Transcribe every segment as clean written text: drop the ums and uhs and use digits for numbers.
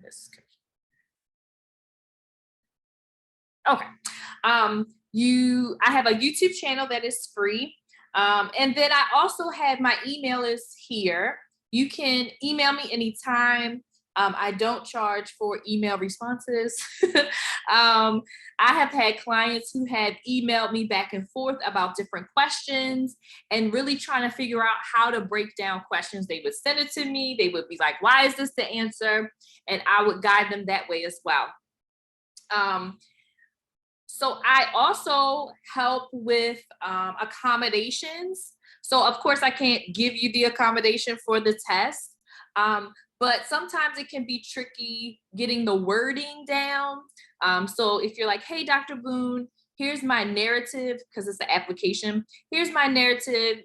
this. Okay. I have a YouTube channel that is free. And then I also have my email is here. You can email me anytime. I don't charge for email responses. I have had clients who have emailed me back and forth about different questions and really trying to figure out how to break down questions. They would send it to me. They would be like, why is this the answer? And I would guide them that way as well. So I also help with accommodations. So of course I can't give you the accommodation for the test, but sometimes it can be tricky getting the wording down. So if you're like, hey, Dr. Boone, here's my narrative, because it's an application. Here's my narrative.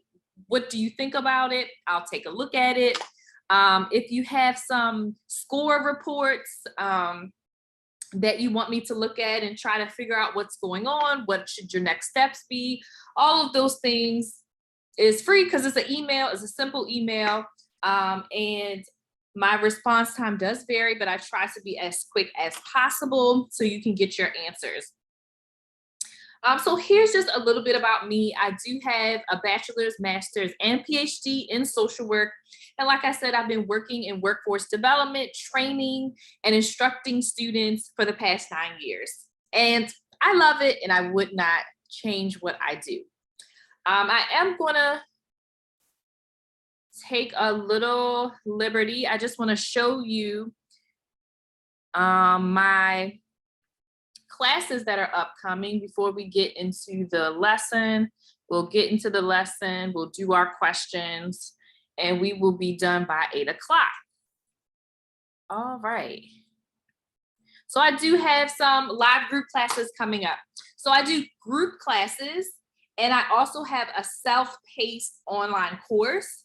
What do you think about it? I'll take a look at it. If you have some score reports, that you want me to look at and try to figure out what's going on, what should your next steps be, all of those things is free because it's an email, it's a simple email, and my response time does vary, but I try to be as quick as possible so you can get your answers. So here's just a little bit about me. I do have a bachelor's, master's, and PhD in social work. And like I said, I've been working in workforce development, training, and instructing students for the past 9 years. And I love it, and I would not change what I do. I am gonna take a little liberty. I just wanna show you my classes that are upcoming before we get into the lesson. We'll get into the lesson, we'll do our questions, and we will be done by 8 o'clock. All right. So I do have some live group classes coming up. So I do group classes, and I also have a self-paced online course.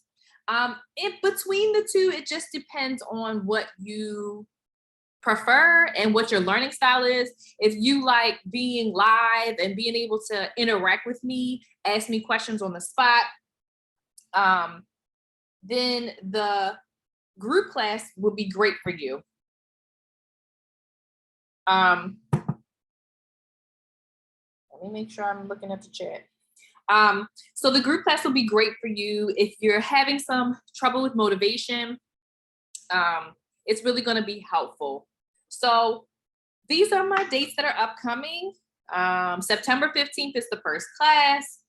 In between the two, it just depends on what you prefer and what your learning style is. If you like being live and being able to interact with me, ask me questions on the spot, then the group class would be great for you. Let me make sure I'm looking at the chat. So the group class will be great for you if you're having some trouble with motivation. It's really going to be helpful. So these are my dates that are upcoming. September 15th is the first class,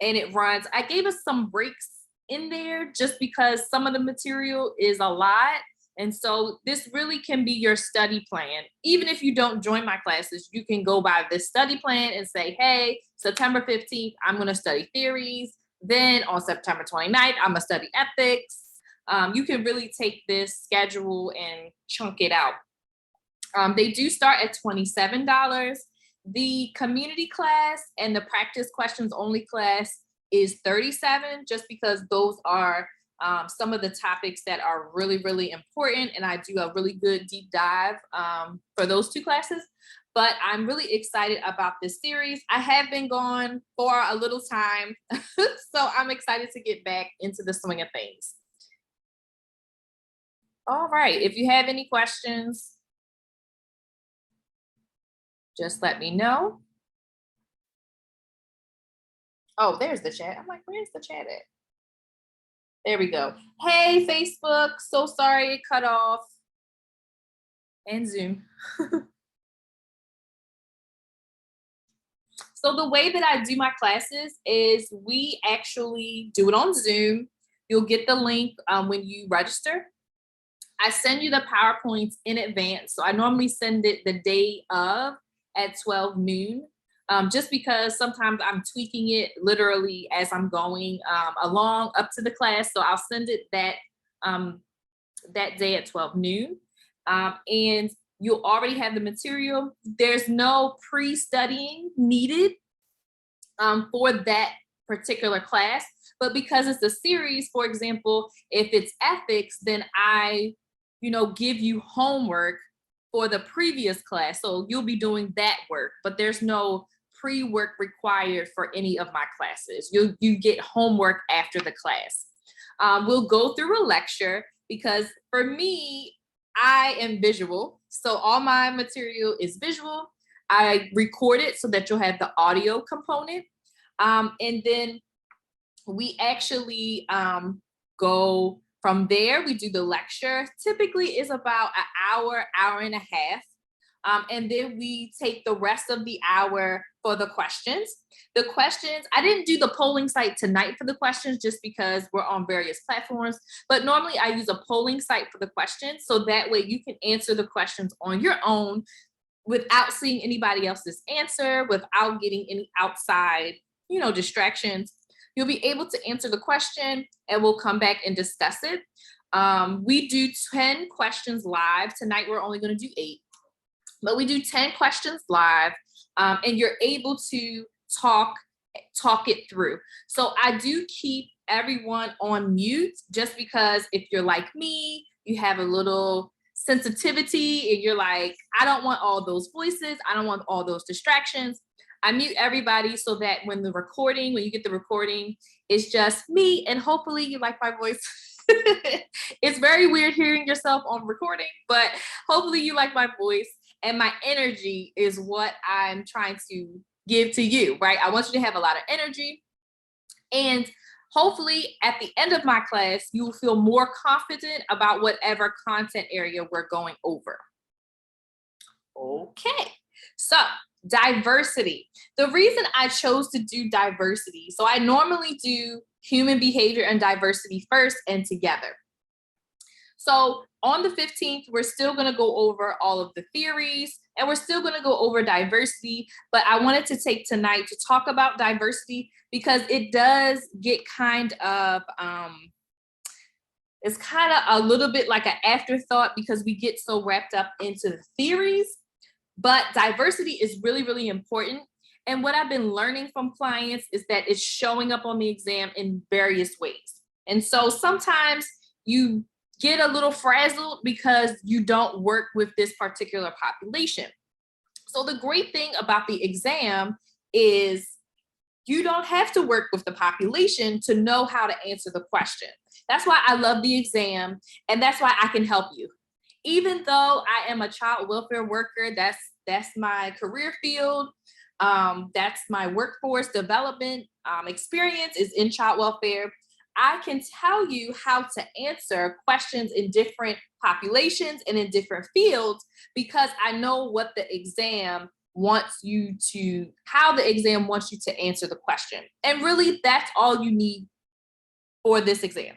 and it runs. I gave us some breaks in there just because some of the material is a lot. And so this really can be your study plan. Even if you don't join my classes, you can go by this study plan and say, hey, September 15th, I'm going to study theories. Then on September 29th, I'm going to study ethics. You can really take this schedule and chunk it out. They do start at $27. The community class and the practice questions only class is $37, just because those are some of the topics that are really, really important. And I do a really good deep dive for those two classes. But I'm really excited about this series. I have been gone for a little time, so I'm excited to get back into the swing of things. All right, if you have any questions, just let me know. Oh, there's the chat. I'm like, where's the chat at? There we go. Hey, Facebook, so sorry it cut off. And Zoom. So the way that I do my classes is we actually do it on Zoom. You'll get the link when you register. I send you the PowerPoints in advance. So I normally send it the day of at 12 noon, just because sometimes I'm tweaking it literally as I'm going along up to the class. So I'll send it that day at 12 noon. And you'll already have the material. There's no pre-studying needed for that particular class. But because it's a series, for example, if it's ethics, then I give you homework for the previous class. So you'll be doing that work, but there's no pre-work required for any of my classes. You get homework after the class. We'll go through a lecture because for me, I am visual. So all my material is visual. I record it so that you'll have the audio component. And then we actually go from there. We do the lecture. Typically is about an hour, hour and a half. And then we take the rest of the hour for the questions. The questions, I didn't do the polling site tonight for the questions just because we're on various platforms, but normally I use a polling site for the questions. So that way you can answer the questions on your own without seeing anybody else's answer, without getting any outside, distractions. You'll be able to answer the question and we'll come back and discuss it. We do 10 questions live. Tonight, we're only going to do 8. But we do 10 questions live, and you're able to talk it through. So I do keep everyone on mute just because if you're like me, you have a little sensitivity and you're like, I don't want all those voices. I don't want all those distractions. I mute everybody so that when you get the recording, it's just me and hopefully you like my voice. It's very weird hearing yourself on recording, but hopefully you like my voice. And my energy is what I'm trying to give to you, right? I want you to have a lot of energy. And hopefully at the end of my class, you will feel more confident about whatever content area we're going over. Okay, so diversity. The reason I chose to do diversity, so I normally do human behavior and diversity first and together. So on the 15th, we're still going to go over all of the theories and we're still going to go over diversity. But I wanted to take tonight to talk about diversity because it does get kind of, it's kind of a little bit like an afterthought because we get so wrapped up into the theories. But diversity is really, really important. And what I've been learning from clients is that it's showing up on the exam in various ways. And so sometimes you get a little frazzled because you don't work with this particular population. So the great thing about the exam is you don't have to work with the population to know how to answer the question. That's why I love the exam, and that's why I can help you. Even though I am a child welfare worker, that's my career field. That's my workforce development experience is in child welfare. I can tell you how to answer questions in different populations and in different fields because I know what the exam wants you to, how the exam wants you to answer the question. And really, that's all you need for this exam.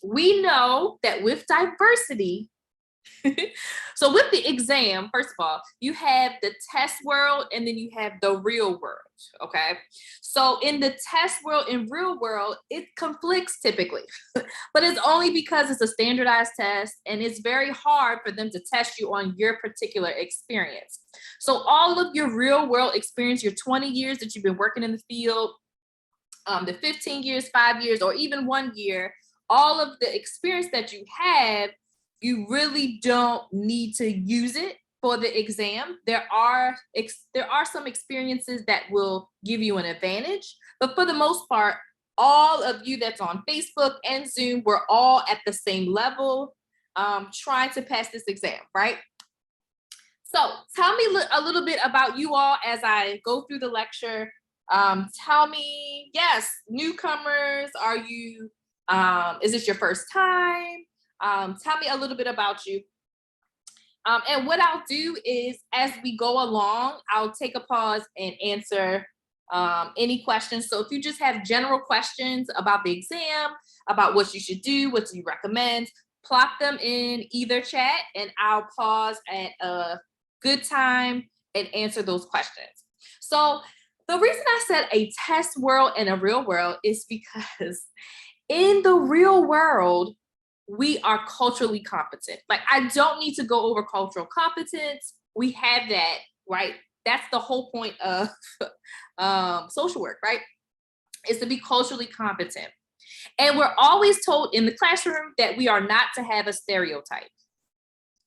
We know that with diversity, so with the exam, first of all, you have the test world and then you have the real world, okay? So in the test world and real world, it conflicts typically, but it's only because it's a standardized test and it's very hard for them to test you on your particular experience. So all of your real world experience, your 20 years that you've been working in the field, the 15 years, 5 years, or even 1 year, all of the experience that you have, you really don't need to use it for the exam. There are some experiences that will give you an advantage, but for the most part, all of you that's on Facebook and Zoom, we're all at the same level, trying to pass this exam, right? So tell me a little bit about you all as I go through the lecture. Tell me, yes, newcomers, are you, is this your first time? Tell me a little bit about you. And what I'll do is as we go along, I'll take a pause and answer any questions. So if you just have general questions about the exam, about what you should do, what do you recommend, plot them in either chat and I'll pause at a good time and answer those questions. So the reason I said a test world and a real world is because in the real world, we are culturally competent. Like, I don't need to go over cultural competence. We have that, right? That's the whole point of social work, right? Is to be culturally competent. And we're always told in the classroom that we are not to have a stereotype,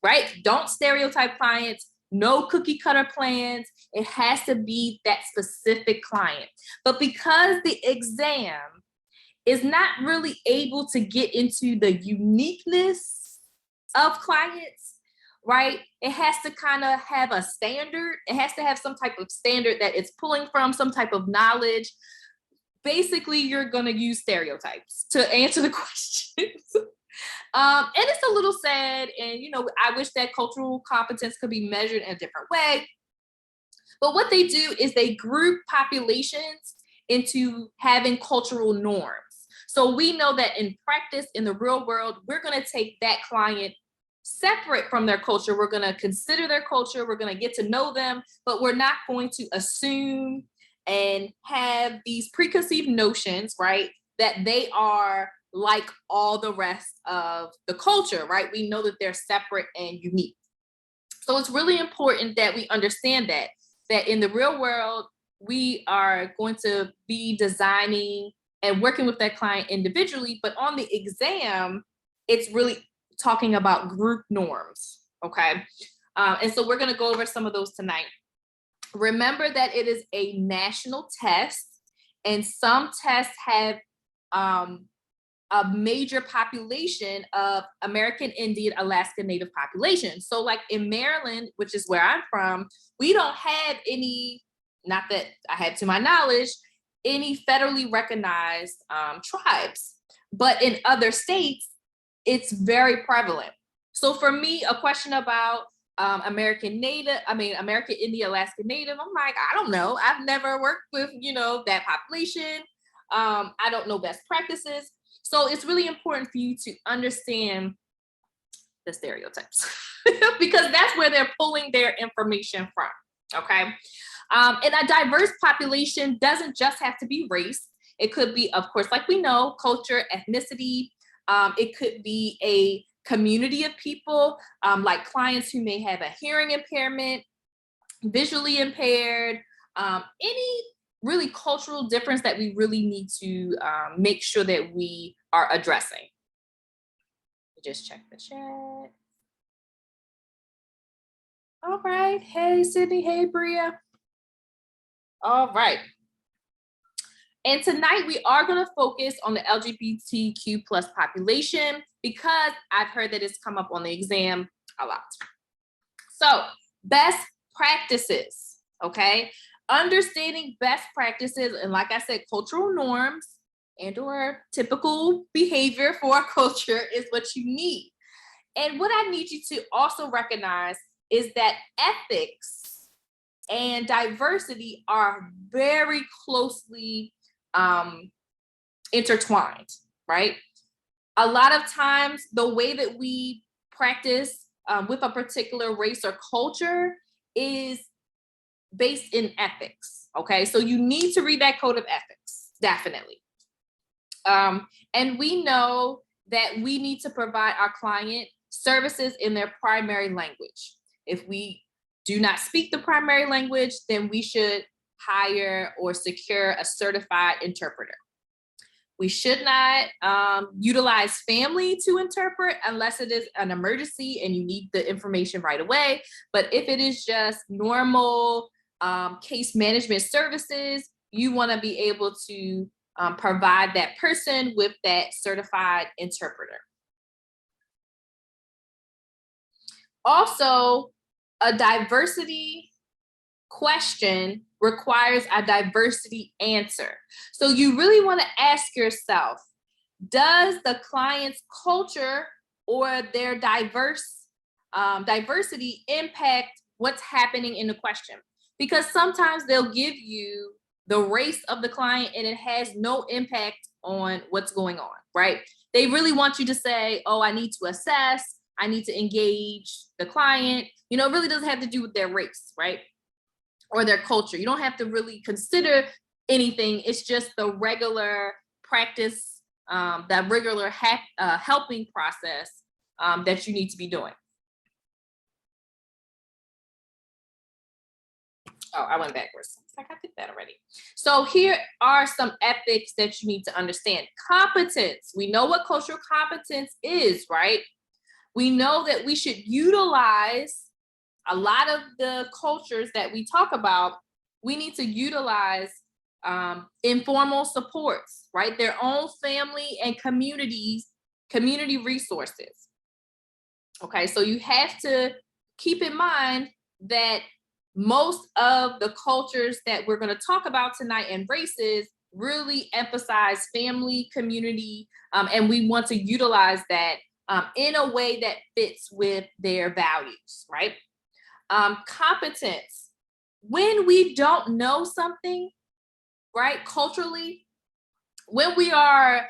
right? Don't stereotype clients, no cookie cutter plans. It has to be that specific client. But because the exam is not really able to get into the uniqueness of clients, right? It has to kind of have a standard. It has to have some type of standard that it's pulling from, some type of knowledge. Basically, you're going to use stereotypes to answer the questions. And it's a little sad. And, I wish that cultural competence could be measured in a different way. But what they do is they group populations into having cultural norms. So we know that in practice, in the real world, we're going to take that client separate from their culture. We're going to consider their culture. We're going to get to know them, but we're not going to assume and have these preconceived notions, right, that they are like all the rest of the culture, right? We know that they're separate and unique. So it's really important that we understand that in the real world, we are going to be designing and working with that client individually, but on the exam, it's really talking about group norms, okay? And so we're gonna go over some of those tonight. Remember that it is a national test, and some tests have a major population of American Indian, Alaska Native population. So like in Maryland, which is where I'm from, we don't have any, not that I have to my knowledge, any federally recognized tribes. But in other states, it's very prevalent. So for me, a question about American Indian, Alaska Native, I'm like, I don't know. I've never worked with, that population. I don't know best practices. So it's really important for you to understand the stereotypes because that's where they're pulling their information from, okay? And a diverse population doesn't just have to be race. It could be, of course, like we know, culture, ethnicity. It could be a community of people, like clients who may have a hearing impairment, visually impaired, any really cultural difference that we really need to make sure that we are addressing. Just check the chat. All right. Hey, Sydney. Hey, Bria. All right. And tonight we are going to focus on the LGBTQ plus population because I've heard that it's come up on the exam a lot. So best practices, okay? Understanding best practices, and like I said, cultural norms and or typical behavior for a culture is what you need. And what I need you to also recognize is that ethics and diversity are very closely intertwined, right? A lot of times the way that we practice with a particular race or culture is based in ethics, okay? So you need to read that code of ethics, definitely. And we know that we need to provide our client services in their primary language. If we do not speak the primary language, then we should hire or secure a certified interpreter. We should not utilize family to interpret unless it is an emergency and you need the information right away. But if it is just normal case management services, you want to be able to provide that person with that certified interpreter. Also, a diversity question requires a diversity answer. So you really want to ask yourself, does the client's culture or their diversity impact what's happening in the question? Because sometimes they'll give you the race of the client and it has no impact on what's going on, right? They really want you to say, oh, I need to assess, I need to engage the client. It really doesn't have to do with their race, right? Or their culture. You don't have to really consider anything. It's just the regular practice, that regular helping process that you need to be doing. Oh, I went backwards. It's like I did that already. So here are some ethics that you need to understand. Competence. We know what cultural competence is, right? We know that we should utilize a lot of the cultures that we talk about. We need to utilize informal supports, right? Their own family and community resources. Okay, so you have to keep in mind that most of the cultures that we're going to talk about tonight and races really emphasize family, community, and we want to utilize that in a way that fits with their values, right? Competence. When we don't know something, right, culturally, when we are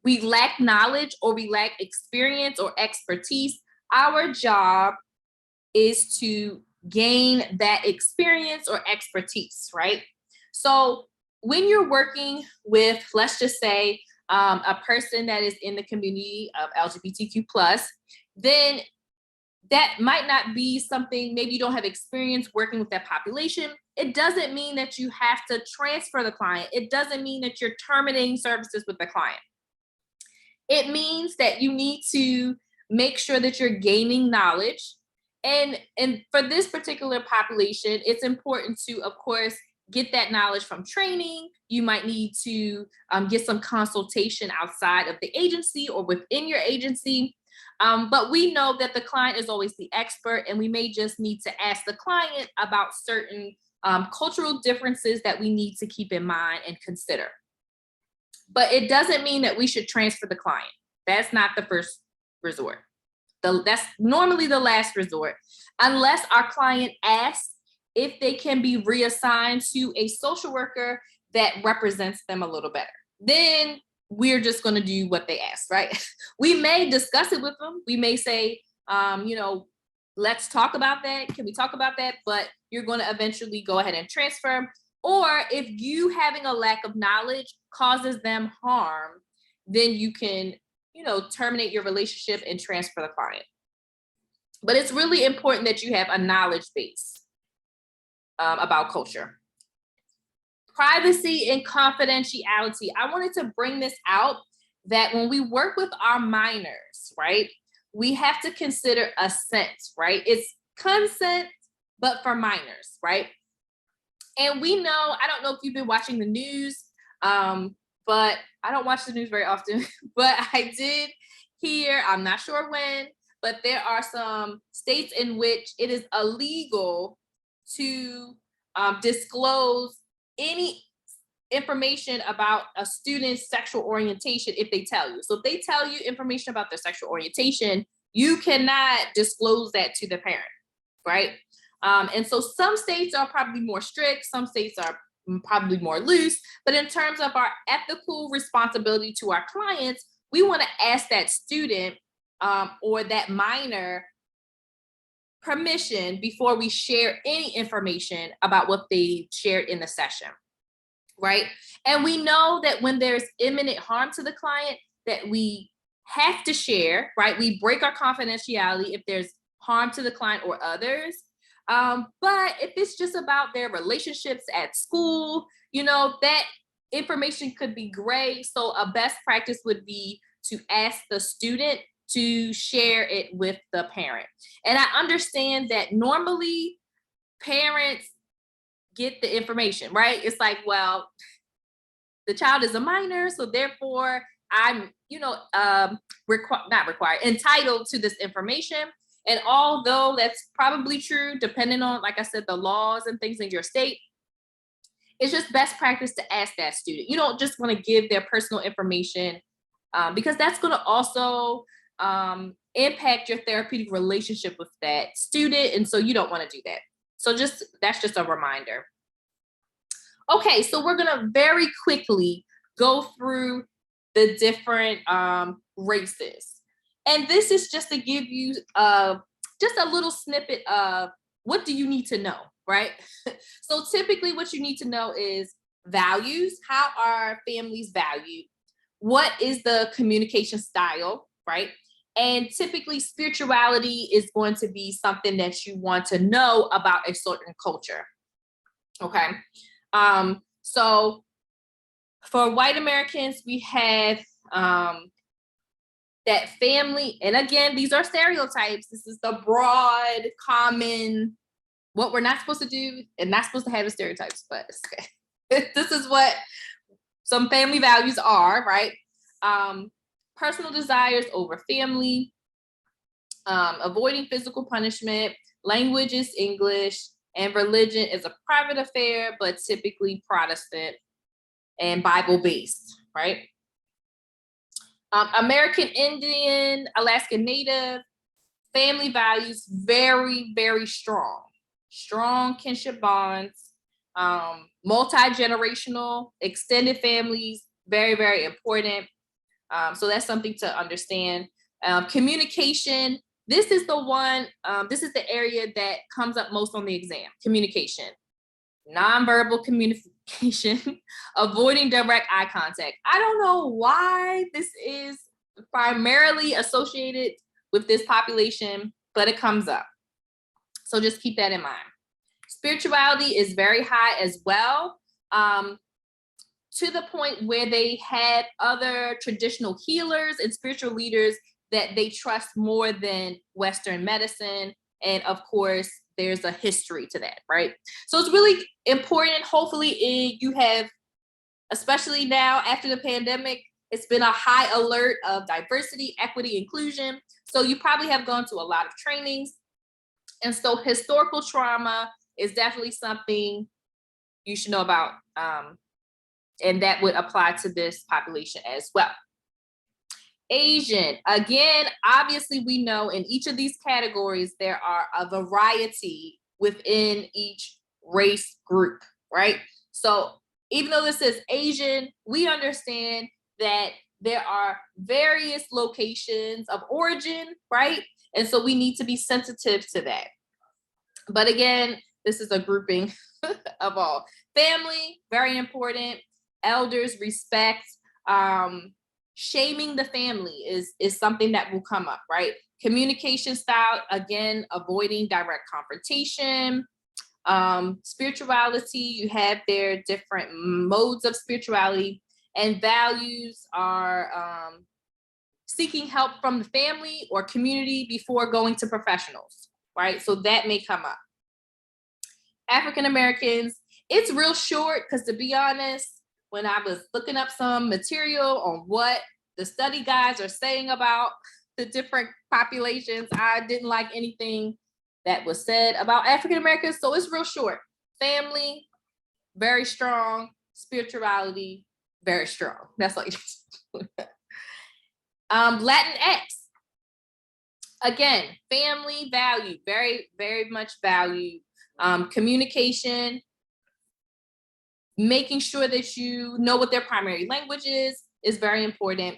we lack knowledge or we lack experience or expertise, our job is to gain that experience or expertise, right? So when you're working with, let's just say, a person that is in the community of LGBTQ plus, then that might not be something, maybe you don't have experience working with that population. It doesn't mean that you have to transfer the client. It doesn't mean that you're terminating services with the client. It means that you need to make sure that you're gaining knowledge. And for this particular population, it's important to, of course, get that knowledge from training. You might need to get some consultation outside of the agency or within your agency. But we know that the client is always the expert, and we may just need to ask the client about certain cultural differences that we need to keep in mind and consider. But it doesn't mean that we should transfer the client. That's not the first resort. That's normally the last resort, unless our client asks if they can be reassigned to a social worker that represents them a little better. Then we're just going to do what they ask, right? We may discuss it with them. We may say, let's talk about that. Can we talk about that? But you're going to eventually go ahead and transfer. Or if you having a lack of knowledge causes them harm, then you can, terminate your relationship and transfer the client. But it's really important that you have a knowledge base about culture. Privacy and confidentiality. I wanted to bring this out that when we work with our minors, right, we have to consider assent, right? It's consent, but for minors, right? And we know, I don't know if you've been watching the news, but I don't watch the news very often, but I did hear, I'm not sure when, but there are some states in which it is illegal to disclose any information about a student's sexual orientation if they tell you. So if they tell you information about their sexual orientation, you cannot disclose that to the parent, right? And so some states are probably more strict, some states are probably more loose, but in terms of our ethical responsibility to our clients, we want to ask that student or that minor permission before we share any information about what they shared in the session, right? And we know that when there's imminent harm to the client, that we have to share, right? We break our confidentiality if there's harm to the client or others. But if it's just about their relationships at school, that information could be gray. So a best practice would be to ask the student to share it with the parent. And I understand that normally parents get the information, right? It's like, well, the child is a minor, so therefore I'm, entitled to this information. And although that's probably true, depending on, like I said, the laws and things in your state, it's just best practice to ask that student. You don't just want to give their personal information because that's going to also impact your therapeutic relationship with that student. And so you don't want to do that. So that's just a reminder. Okay, so we're going to very quickly go through the different races. And this is just to give you just a little snippet of what do you need to know, right? So typically what you need to know is values. How are families valued? What is the communication style, right? And typically spirituality is going to be something that you want to know about a certain culture, okay? So for white Americans, we have that family, and again, these are stereotypes. This is the broad, common, what we're not supposed to do and not supposed to have the stereotypes, but this is what some family values are, right? Personal desires over family, Avoiding physical punishment, language is English, and religion is a private affair, but typically Protestant and Bible-based, right? American Indian, Alaskan Native, family values, very, very strong. Strong kinship bonds, multi-generational, extended families, very, very important. So that's something to understand. Communication, this is the one, this is the area that comes up most on the exam, communication. Nonverbal communication, avoiding direct eye contact. I don't know why this is primarily associated with this population, but it comes up. So just keep that in mind. Spirituality is very high as well, to the point where they had other traditional healers and spiritual leaders that they trust more than Western medicine. And of course, there's a history to that, right? So it's really important. Hopefully you have, especially now after the pandemic, it's been a high alert of diversity, equity, inclusion. So you probably have gone to a lot of trainings. And so historical trauma is definitely something you should know about. And that would apply to this population as well. Asian, again, obviously we know in each of these categories, there are a variety within each race group, right? So even though this is Asian, we understand that there are various locations of origin, right? And so we need to be sensitive to that. But again, this is a grouping of all. Family, very important. Elders, respect. Shaming the family is something that will come up, right? Communication style, again, avoiding direct confrontation. Spirituality, you have their different modes of spirituality, and values are seeking help from the family or community before going to professionals, right? So that may come up. African Americans, it's real short because, to be honest, when I was looking up some material on what the study guides are saying about the different populations, I didn't like anything that was said about African Americans. So it's real short. Family, very strong. Spirituality, very strong. That's all you Latinx, again, family value, very, very much valued. Communication, making sure that you know what their primary language is very important.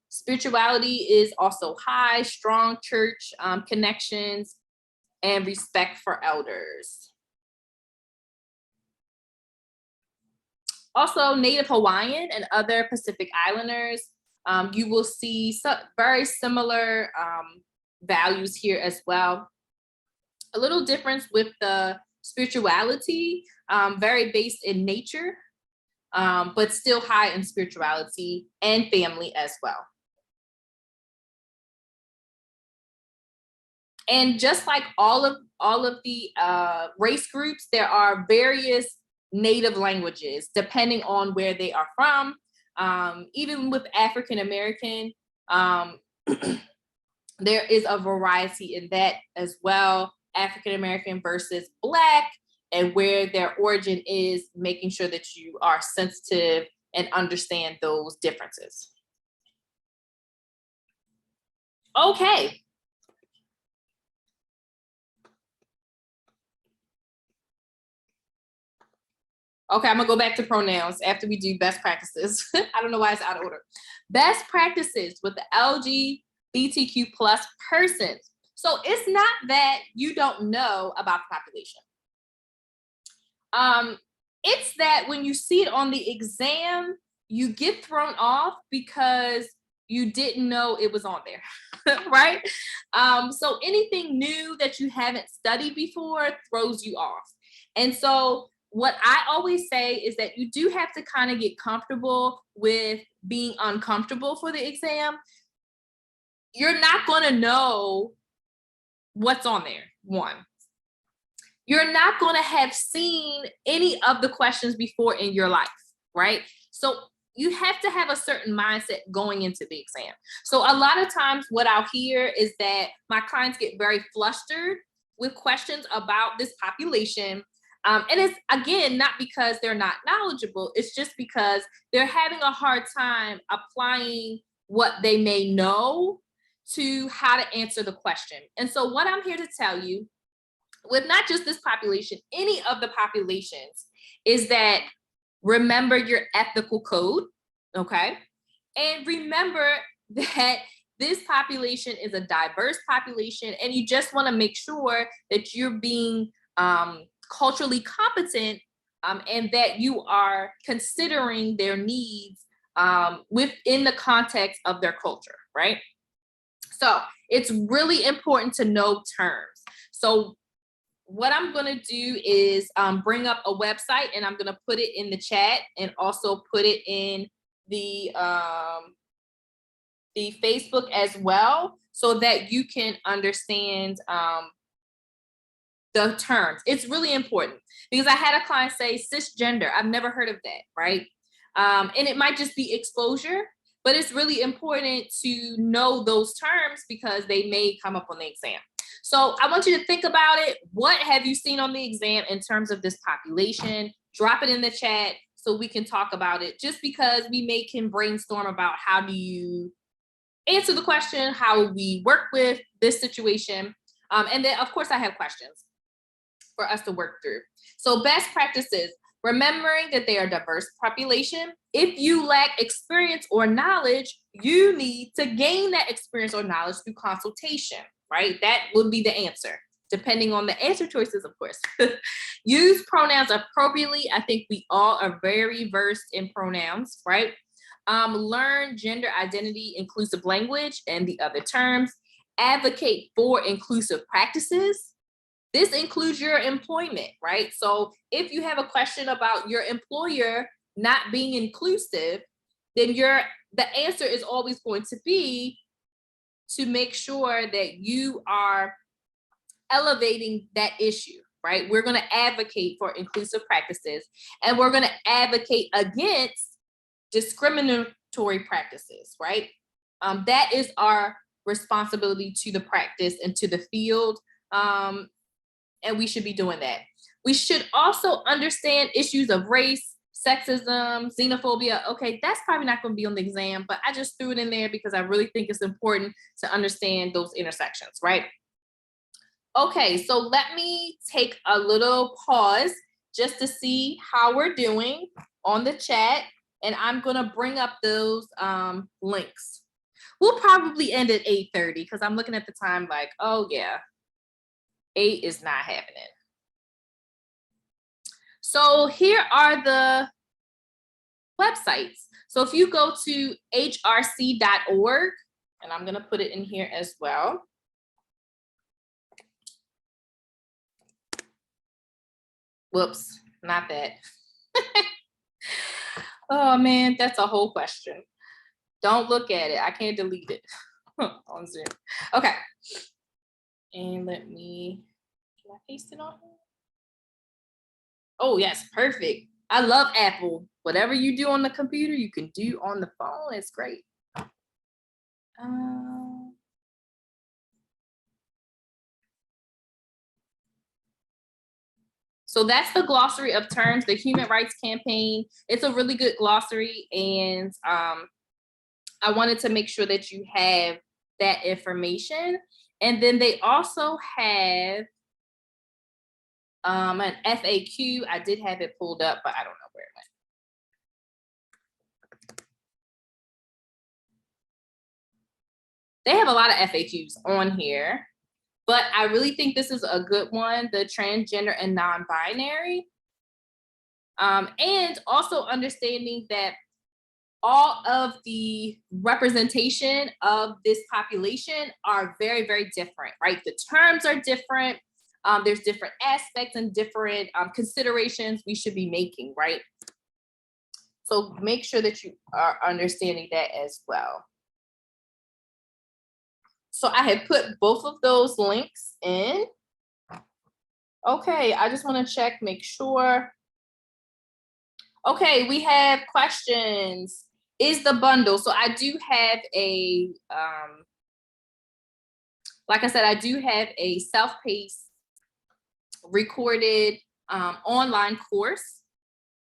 Spirituality is also high, strong church connections, and respect for elders. Also, Native Hawaiian and other Pacific Islanders, you will see some very similar values here as well. A little difference with the spirituality, very based in nature, but still high in spirituality and family as well. And just like all of the race groups, there are various native languages depending on where they are from. Even with African American, there is a variety in that as well. African American versus Black, and where their origin is, making sure that you are sensitive and understand those differences. Okay. Okay, I'm gonna go back to pronouns after we do best practices. I don't know why it's out of order. Best practices with the LGBTQ plus persons. So it's not that you don't know about the population. It's that when you see it on the exam, you get thrown off because you didn't know it was on there, right? So anything new that you haven't studied before throws you off. And so what I always say is that you do have to kind of get comfortable with being uncomfortable for the exam. You're not going to know what's on there, one. You're not going to have seen any of the questions before in your life, right? So you have to have a certain mindset going into the exam. So a lot of times what I'll hear is that my clients get very flustered with questions about this population. And it's, again, not because they're not knowledgeable, it's just because they're having a hard time applying what they may know to how to answer the question. And so what I'm here to tell you, with not just this population, any of the populations, is that remember your ethical code, okay? And remember that this population is a diverse population, and you just want to make sure that you're being culturally competent, and that you are considering their needs within the context of their culture, right? So it's really important to know terms. So what I'm going to do is bring up a website, and I'm going to put it in the chat and also put it in the Facebook as well, so that you can understand the terms. It's really important, because I had a client say cisgender. I've never heard of that, right? And it might just be exposure, but it's really important to know those terms because they may come up on the exam. So I want you to think about it. What have you seen on the exam in terms of this population? Drop it in the chat so we can talk about it, just because we can brainstorm about how do you answer the question, how we work with this situation. And then, of course, I have questions for us to work through. So best practices, remembering that they are a diverse population. If you lack experience or knowledge, you need to gain that experience or knowledge through consultation, right? That would be the answer, depending on the answer choices, of course. Use pronouns appropriately. I think we all are very versed in pronouns, right? Learn gender identity, inclusive language, and the other terms. Advocate for inclusive practices. This includes your employment, right? So if you have a question about your employer not being inclusive, then the answer is always going to be to make sure that you are elevating that issue, right? We're going to advocate for inclusive practices, and we're going to advocate against discriminatory practices, right? That is our responsibility to the practice and to the field. And we should be doing that. We should also understand issues of race, sexism, xenophobia. Okay, that's probably not going to be on the exam, but I just threw it in there because I really think it's important to understand those intersections, right? Okay, so let me take a little pause just to see how we're doing on the chat, and I'm going to bring up those links. We'll probably end at 8:30 because I'm looking at the time like, oh yeah, 8 is not happening. So here are the websites. So if you go to hrc.org, and I'm going to put it in here as well. Whoops, not that. Oh man, that's a whole question. Don't look at it. I can't delete it on Zoom. Okay. And can I paste it on here? Oh, yes, perfect. I love Apple. Whatever you do on the computer, you can do on the phone. It's great. So that's the glossary of terms, the Human Rights Campaign. It's a really good glossary, and I wanted to make sure that you have that information. And then they also have an FAQ. I did have it pulled up, but I don't know where it went. They have a lot of FAQs on here, but I really think this is a good one, the transgender and non-binary. And also understanding that all of the representation of this population are very, very different, right? The terms are different. There's different aspects and different considerations we should be making, right? So make sure that you are understanding that as well. So I had put both of those links in. Okay, I just want to check, make sure. Okay, we have questions. is the bundle. So I do have a, like I said, I do have a self-paced recorded online course.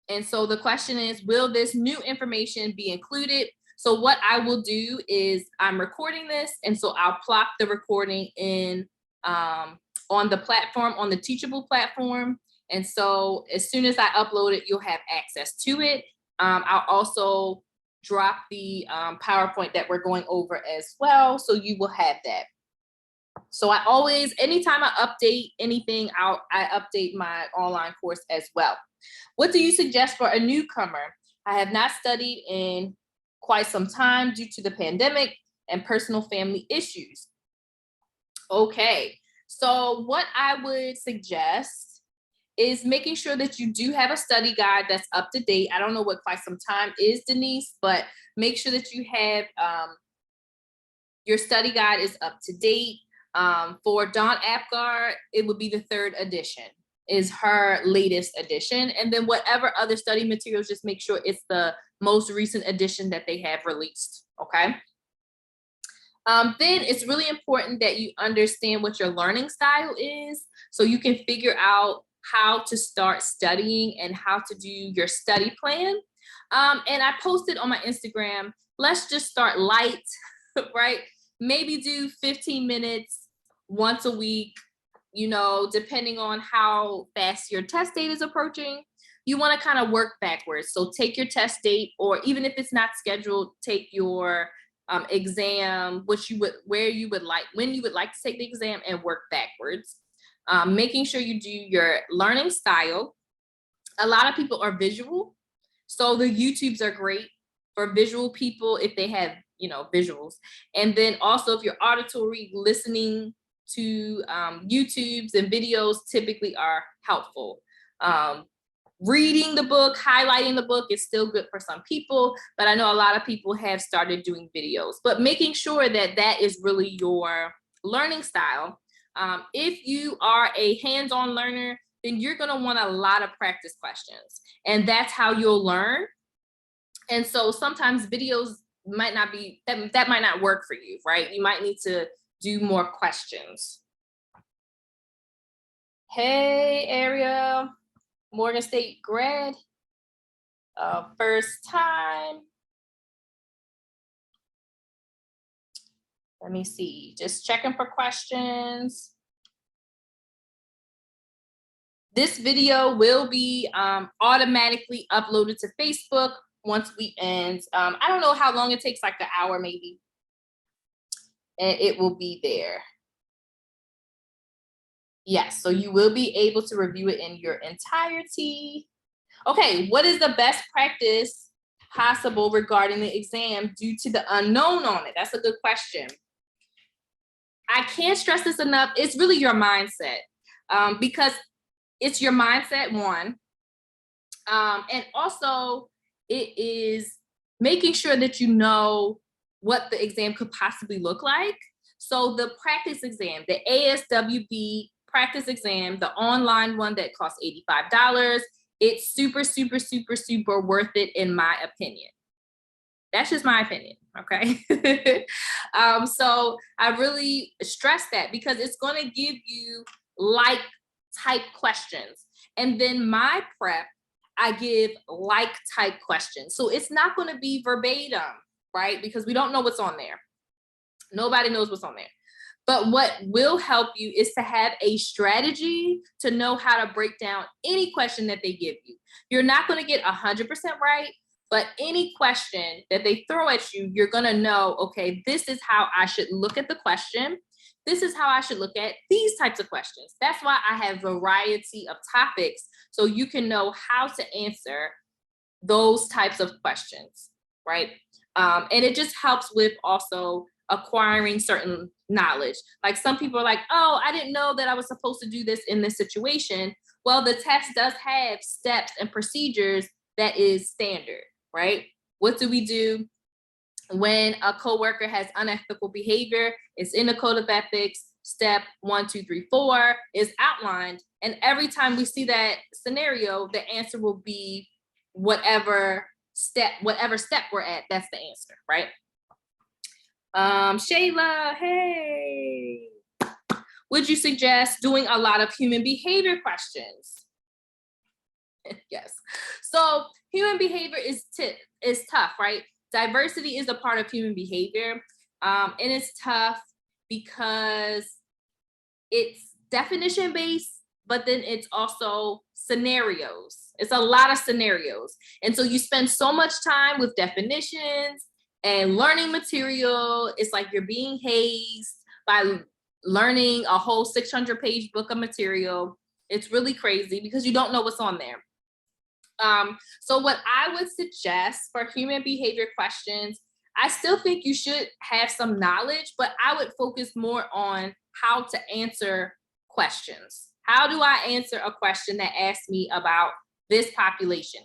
And so the question is, will this new information be included? So what I will do is I'm recording this. And so I'll plop the recording in on the platform, on the Teachable platform. And so as soon as I upload it, you'll have access to it. I'll also drop the PowerPoint that we're going over as well. So you will have that. So I always, anytime I update anything, I update my online course as well. What do you suggest for a newcomer? I have not studied in quite some time due to the pandemic and personal family issues. Okay, so what I would suggest is making sure that you do have a study guide that's up to date. I don't know what quite some time is, Denise, but make sure that you have your study guide is up to date. For Dawn Apgar, it would be the 3rd edition, is her latest edition. And then whatever other study materials, just make sure it's the most recent edition that they have released, okay? Then it's really important that you understand what your learning style is, so you can figure out how to start studying and how to do your study plan. And I posted on my Instagram, let's just start light, right? Maybe do 15 minutes once a week, you know, depending on how fast your test date is approaching. You want to kind of work backwards. So take your test date, or even if it's not scheduled, take your exam, when you would like to take the exam, and work backwards. Making sure you do your learning style. A lot of people are visual, so the YouTubes are great for visual people if they have, you know, visuals. And then also if you're auditory, listening to YouTubes and videos typically are helpful. Reading the book, highlighting the book is still good for some people, but I know a lot of people have started doing videos. But making sure that that is really your learning style. If you are a hands-on learner, then you're going to want a lot of practice questions, and that's how you'll learn. And so sometimes videos might not be, that might not work for you, right? You might need to do more questions. Hey, Ariel, Morgan State grad, first time. Let me see, just checking for questions. This video will be automatically uploaded to Facebook once we end. I don't know how long it takes, like an hour maybe. And it will be there. Yes, so you will be able to review it in your entirety. Okay, what is the best practice possible regarding the exam due to the unknown on it? That's a good question. I can't stress this enough. It's really your mindset, because it's your mindset, one. And also it is making sure that you know what the exam could possibly look like. So the practice exam, the ASWB practice exam, the online one that costs $85, it's super, super, super, super worth it in my opinion. That's just my opinion, okay? So I really stress that because it's going to give you like type questions. And then my prep, I give like type questions. So it's not going to be verbatim, right? Because we don't know what's on there. Nobody knows what's on there. But what will help you is to have a strategy to know how to break down any question that they give you. You're not going to get 100% right, but any question that they throw at you, you're going to know, okay, this is how I should look at the question. This is how I should look at these types of questions. That's why I have a variety of topics, so you can know how to answer those types of questions, right? And it just helps with also acquiring certain knowledge. Like some people are like, oh, I didn't know that I was supposed to do this in this situation. Well, the test does have steps and procedures that is standard, right? What do we do when a coworker has unethical behavior? It's in the code of ethics. Step 1, 2, 3, 4 is outlined. And every time we see that scenario, the answer will be whatever step, whatever step we're at, that's the answer, right? Shayla, hey. Would you suggest doing a lot of human behavior questions? Yes. So human behavior is tough, right? Diversity is a part of human behavior. And it's tough because it's definition based, but then it's also scenarios. It's a lot of scenarios. And so you spend so much time with definitions and learning material. It's like you're being hazed by learning a whole 600-page book of material. It's really crazy because you don't know what's on there. So what I would suggest for human behavior questions, I still think you should have some knowledge, but I would focus more on how to answer questions. How do I answer a question that asks me about this population?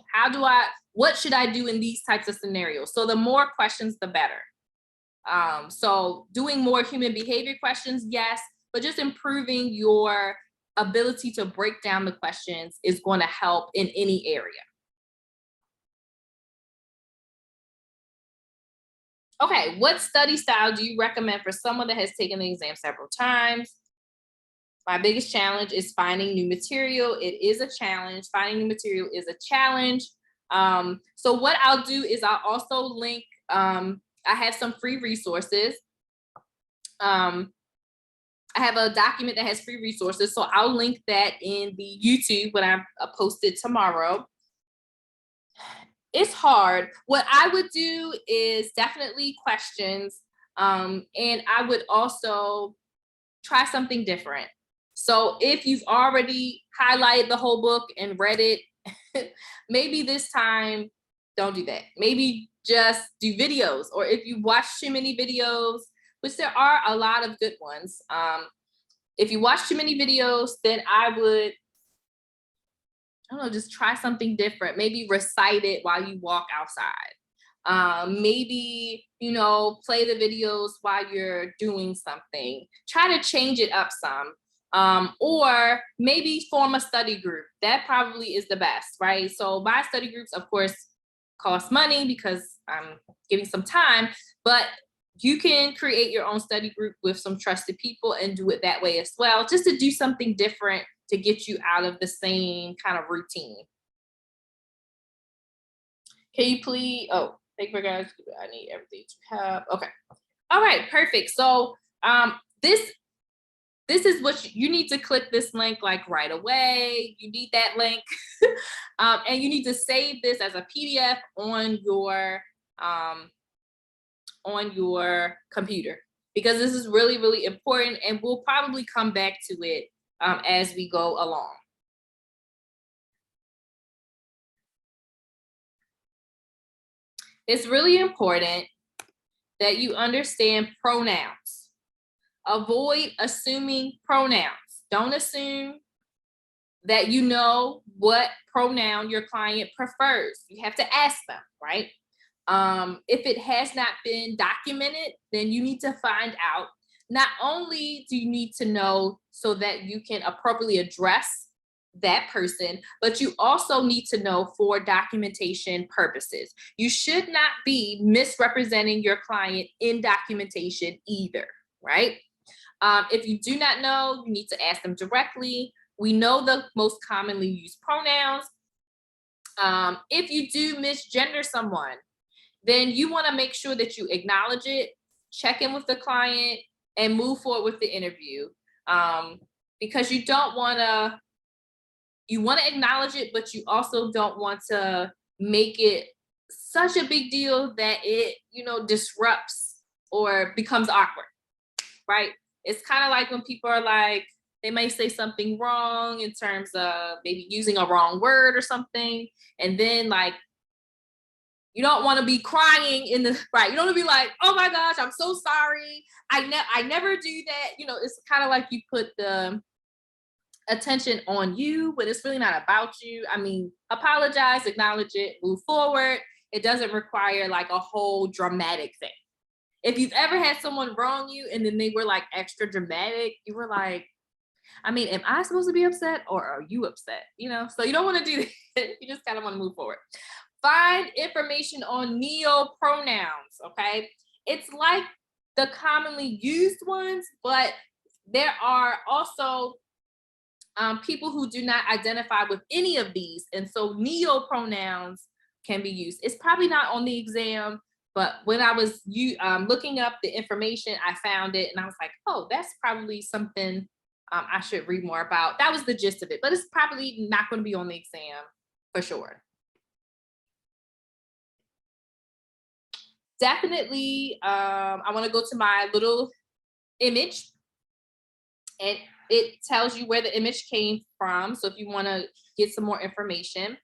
What should I do in these types of scenarios? So the more questions, the better. So doing more human behavior questions, yes, but just improving your ability to break down the questions is going to help in any area. Okay, what study style do you recommend for someone that has taken the exam several times? My biggest challenge is finding new material. It is a challenge. Finding new material is a challenge. So what I'll do is I'll also link, I have some free resources. I have a document that has free resources, so I'll link that in the YouTube when I post it tomorrow. It's hard. What I would do is definitely questions, and I would also try something different. So if you've already highlighted the whole book and read it, maybe this time don't do that. Maybe just do videos, or if you watch too many videos, which there are a lot of good ones. If you watch too many videos, then I would, I don't know, just try something different. Maybe recite it while you walk outside. Maybe, play the videos while you're doing something. Try to change it up some. Or maybe form a study group. That probably is the best, right? So my study groups, of course, cost money because I'm giving some time, but you can create your own study group with some trusted people and do it that way as well, just to do something different to get you out of the same kind of routine. Can you please, thank you guys, I need everything to have, okay. All right, perfect. So this is what you need to click this link like right away. You need that link. And you need to save this as a PDF on your computer, because this is really, really important, and we'll probably come back to it as we go along. It's really important that you understand pronouns. Avoid assuming pronouns. Don't assume that you know what pronoun your client prefers. You have to ask them, right? If it has not been documented, then you need to find out. Not only do you need to know so that you can appropriately address that person, but you also need to know for documentation purposes. You should not be misrepresenting your client in documentation either, right? If you do not know, you need to ask them directly. We know the most commonly used pronouns. If you do misgender someone, then you want to make sure that you acknowledge it, check in with the client, and move forward with the interview. Because you want to acknowledge it, but you also don't want to make it such a big deal that it, disrupts or becomes awkward, right? It's kind of like when people are like, they may say something wrong in terms of maybe using a wrong word or something. And then like, you don't want to be crying right. You don't want to be like, oh my gosh, I'm so sorry. I never do that. It's kind of like you put the attention on you, but it's really not about you. I mean, apologize, acknowledge it, move forward. It doesn't require like a whole dramatic thing. If you've ever had someone wrong you and then they were like extra dramatic, you were like, I mean, am I supposed to be upset or are you upset? So you don't want to do that. You just kind of want to move forward. Find information on neo-pronouns, okay? It's like the commonly used ones, but there are also people who do not identify with any of these. And so neo-pronouns can be used. It's probably not on the exam, but when I was looking up the information, I found it and I was like, oh, that's probably something I should read more about. That was the gist of it, but it's probably not going to be on the exam for sure. Definitely, I want to go to my little image, and it tells you where the image came from. So if you want to get some more information,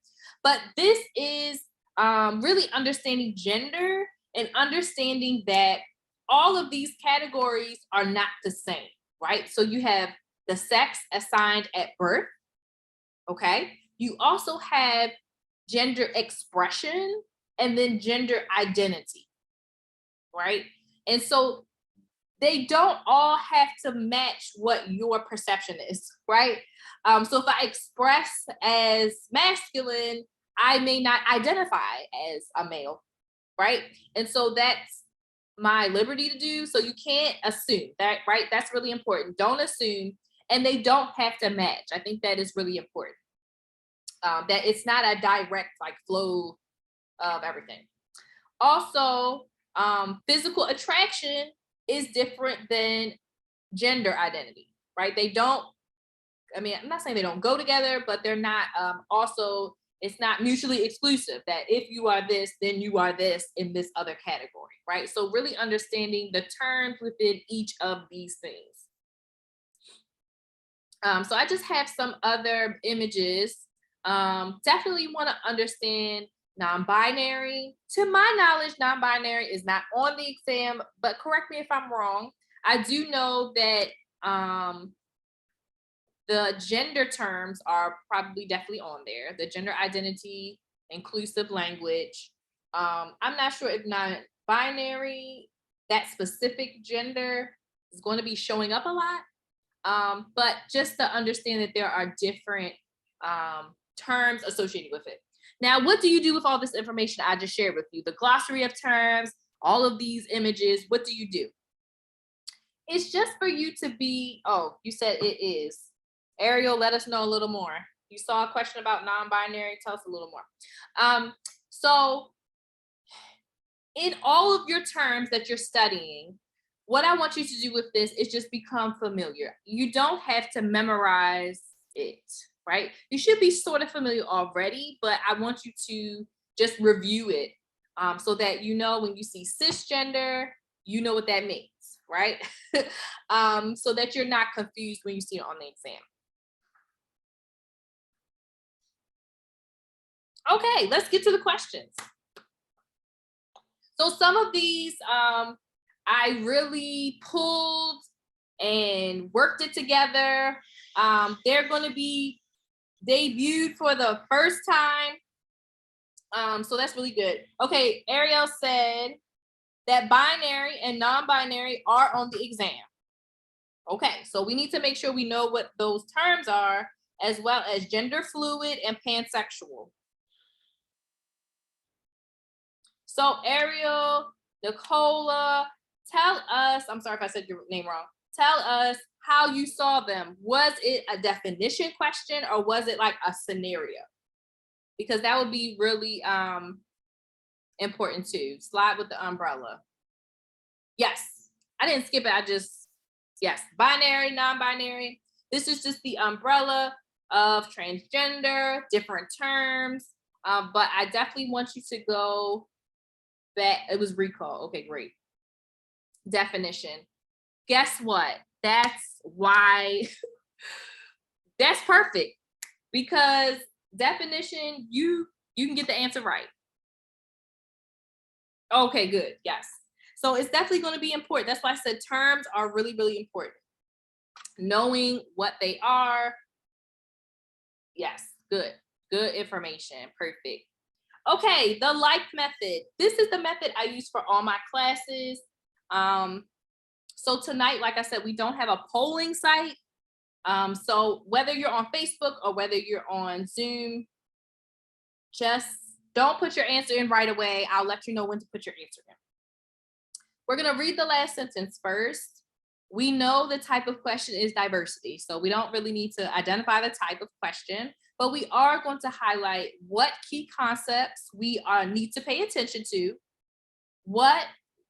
but this is really understanding gender and understanding that all of these categories are not the same, right? So you have the sex assigned at birth, okay? You also have gender expression and then gender identity, right? And so they don't all have to match what your perception is, right? So if I express as masculine, I may not identify as a male, right? And so that's my liberty to do. So you can't assume that, right? That's really important. Don't assume, and they don't have to match. I think that is really important. That it's not a direct like flow of everything. Also, physical attraction is different than gender identity, right? They don't, I mean, I'm not saying they don't go together, but they're not also, it's not mutually exclusive that if you are this, then you are this in this other category, right? So really understanding the terms within each of these things. So I just have some other images. Definitely want to understand non-binary. To my knowledge, non-binary is not on the exam, but correct me if I'm wrong. I do know that the gender terms are probably definitely on there. The gender identity, inclusive language. I'm not sure if non-binary, that specific gender is going to be showing up a lot. But just to understand that there are different terms associated with it. Now, what do you do with all this information I just shared with you? The glossary of terms, all of these images, what do you do? It's just for you to be, oh, you said it is. Ariel, let us know a little more. You saw a question about non-binary, tell us a little more. So in all of your terms that you're studying, what I want you to do with this is just become familiar. You don't have to memorize it, right? You should be sort of familiar already, but I want you to just review it so that you know when you see cisgender, you know what that means, right? So that you're not confused when you see it on the exam. Okay, let's get to the questions. So some of these I really pulled and worked it together. They're going to be debuted for the first time. So that's really good. Okay, Ariel said that binary and non-binary are on the exam. Okay, so we need to make sure we know what those terms are, as well as gender fluid and pansexual. So Ariel, Nicola, tell us, I'm sorry if I said your name wrong, tell us how you saw them. Was it a definition question or was it like a scenario? Because that would be really important too. Slide with the umbrella. Yes, I didn't skip it, yes, binary, non-binary. This is just the umbrella of transgender, different terms, but I definitely want you to go back. It was recall. Okay, great. Definition. Guess what? That's why that's perfect, because definition, you can get the answer right. Okay, good. Yes. So it's definitely going to be important. That's why I said terms are really, really important. Knowing what they are. Yes, good. Good information. Perfect. Okay, the like method. This is the method I use for all my classes. So tonight, like I said, we don't have a polling site. So whether you're on Facebook or whether you're on Zoom, just Don't put your answer in right away. I'll let you know when to put your answer in. We're going to read the last sentence first. We know the type of question is diversity, so we don't really need to identify the type of question, but we are going to highlight what key concepts we need to pay attention to, what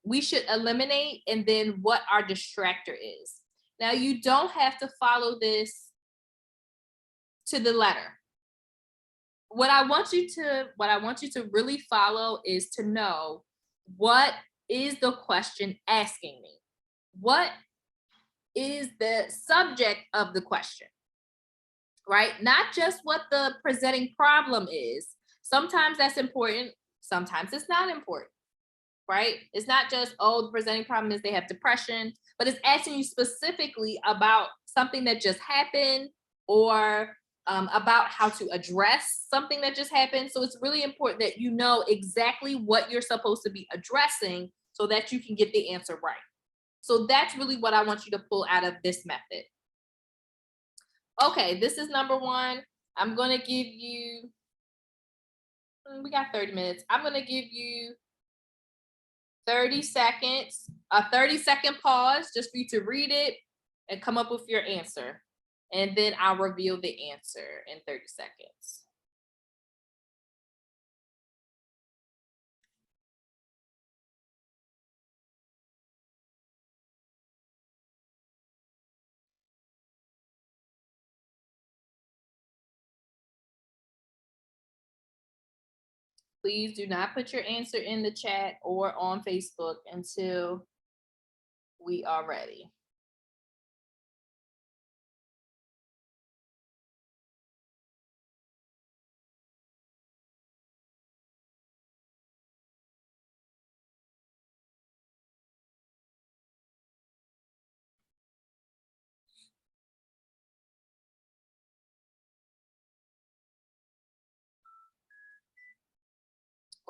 we should eliminate, and then what our distractor is. Now, you don't have to follow this to the letter. What I want you to really follow is to know, what is the question asking me? What is the subject of the question, right? Not just what the presenting problem is. Sometimes that's important, sometimes it's not important, right? It's not just, oh, the presenting problem is they have depression, but it's asking you specifically about something that just happened, or about how to address something that just happened. So it's really important that you know exactly what you're supposed to be addressing so that you can get the answer right. So that's really what I want you to pull out of this method. Okay, this is number one. I'm going to give you, we got 30 minutes. I'm going to give you 30 seconds, a 30-second pause just for you to read it and come up with your answer. And then I'll reveal the answer in 30 seconds. Please do not put your answer in the chat or on Facebook until we are ready.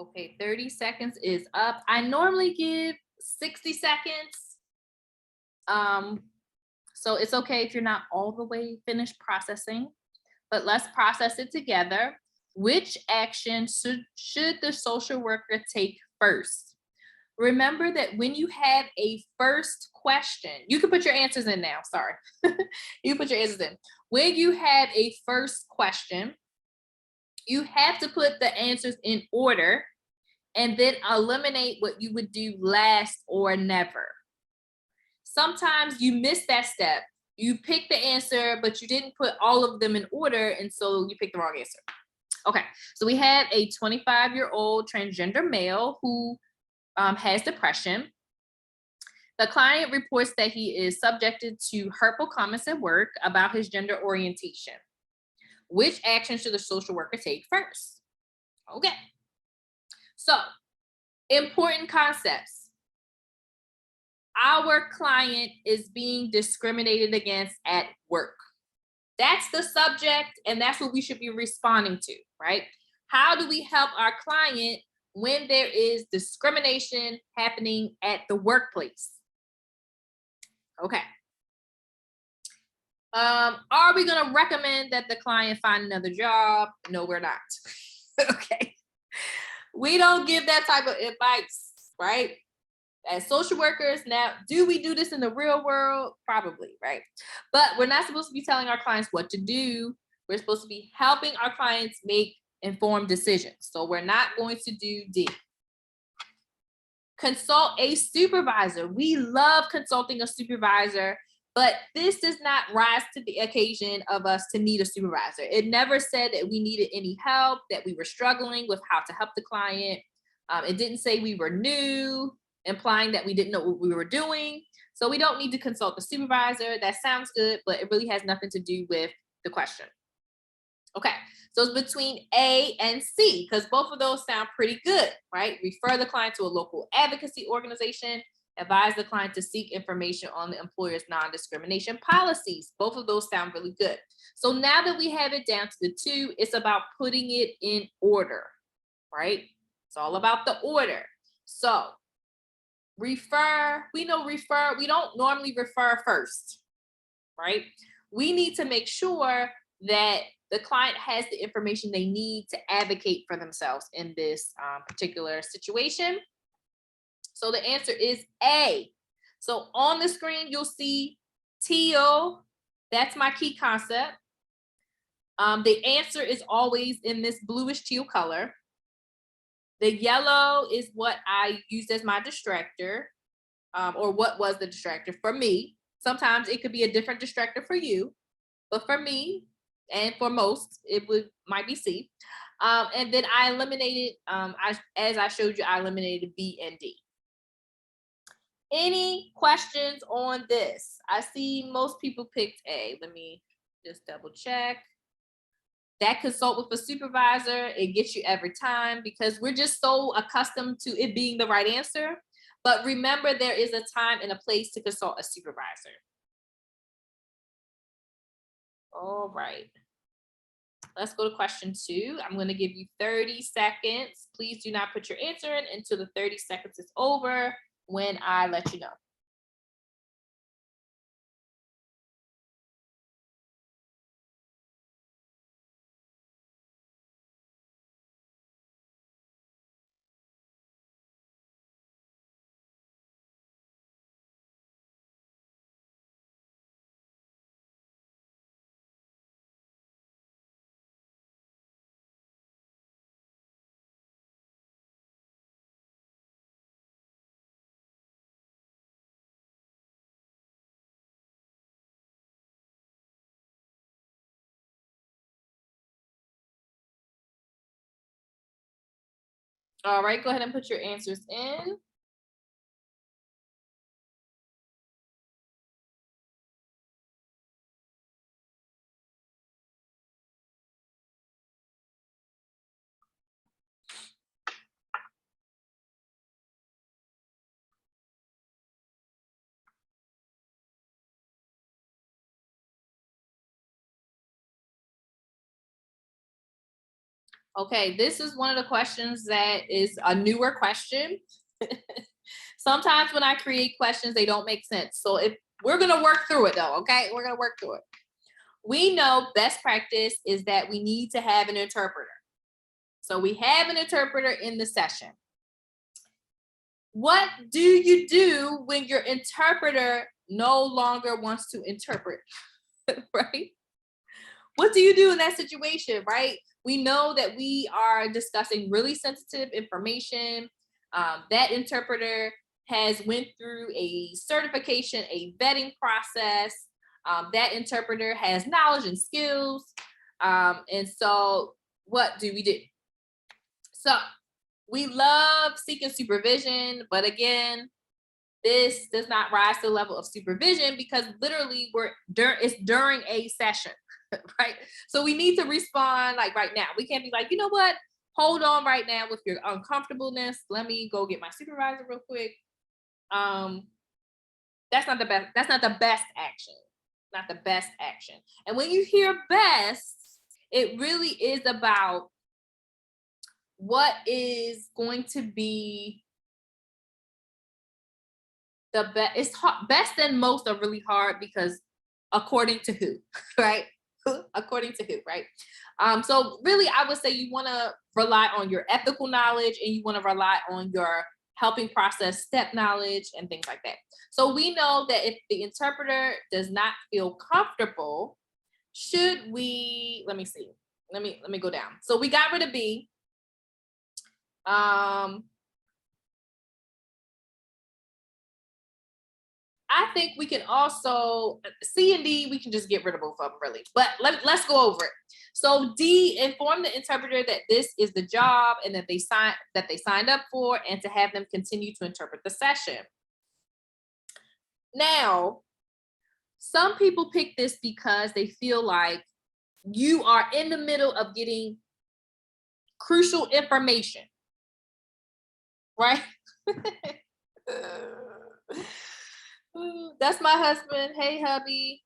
Okay, 30 seconds is up. I normally give 60 seconds. So it's okay if you're not all the way finished processing, but let's process it together. Which action should the social worker take first? Remember that when you have a first question, you can put your answers in now, sorry. You put your answers in. When you have a first question, you have to put the answers in order and then eliminate what you would do last or never. Sometimes you miss that step. You pick the answer, but you didn't put all of them in order, and so you picked the wrong answer. Okay, so we have a 25-year-old transgender male who has depression. The client reports that he is subjected to hurtful comments at work about his gender orientation. Which action should the social worker take first? Okay, so important concepts. Our client is being discriminated against at work. That's the subject, and that's what we should be responding to, right? How do we help our client when there is discrimination happening at the workplace? Okay. Are we going to recommend that the client find another job? No, we're not. Okay. We don't give that type of advice, right? As social workers, now, do we do this in the real world? Probably, right? But we're not supposed to be telling our clients what to do. We're supposed to be helping our clients make informed decisions. So we're not going to do D. Consult a supervisor. We love consulting a supervisor, but this does not rise to the occasion of us to need a supervisor. It never said that we needed any help, that we were struggling with how to help the client. It didn't say we were new, implying that we didn't know what we were doing. So we don't need to consult the supervisor. That sounds good, but it really has nothing to do with the question. Okay, so it's between A and C, because both of those sound pretty good, right? Refer the client to a local advocacy organization, advise the client to seek information on the employer's non-discrimination policies. Both of those sound really good. So now that we have it down to the two, it's about putting it in order, right? It's all about the order. So refer, we know refer, we don't normally refer first, right? We need to make sure that the client has the information they need to advocate for themselves in this particular situation? So the answer is A. So on the screen, you'll see teal. That's my key concept. The answer is always in this bluish teal color. The yellow is what I used as my distractor, or what was the distractor for me. Sometimes it could be a different distractor for you, but for me and for most, might be C. And then I eliminated, as I showed you, I eliminated B and D. Any questions on this? I see most people picked A. Let me just double check. That consult with a supervisor, it gets you every time because we're just so accustomed to it being the right answer. But remember, there is a time and a place to consult a supervisor. All right. Let's go to question 2. I'm going to give you 30 seconds. Please do not put your answer in until the 30 seconds is over when I let you know. All right, go ahead and put your answers in. Okay, this is one of the questions that is a newer question. Sometimes when I create questions, they don't make sense. So if we're gonna work through it though, okay? We're gonna work through it. We know best practice is that we need to have an interpreter. So we have an interpreter in the session. What do you do when your interpreter no longer wants to interpret, right? What do you do in that situation, right? We know that we are discussing really sensitive information. That interpreter has went through a certification, a vetting process. That interpreter has knowledge and skills. And so what do we do? So we love seeking supervision, but again, this does not rise to the level of supervision because literally it's during a session. Right? So we need to respond like right now. We can't be like, you know what? Hold on right now with your uncomfortableness. Let me go get my supervisor real quick. That's not the best. That's not the best action. Not the best action. And when you hear best, it really is about what is going to be the best. It's hard. Best and most are really hard because according to who, right? According to who, right? So really, I would say you want to rely on your ethical knowledge and you want to rely on your helping process step knowledge and things like that. So we know that if the interpreter does not feel comfortable, should we, let me see, let me go down. So we got rid of B. I think we can also, C and D, we can just get rid of both of them really, but let's go over it. So D, inform the interpreter that this is the job and that they signed up for and to have them continue to interpret the session. Now, some people pick this because they feel like you are in the middle of getting crucial information, right? That's my husband. Hey, hubby.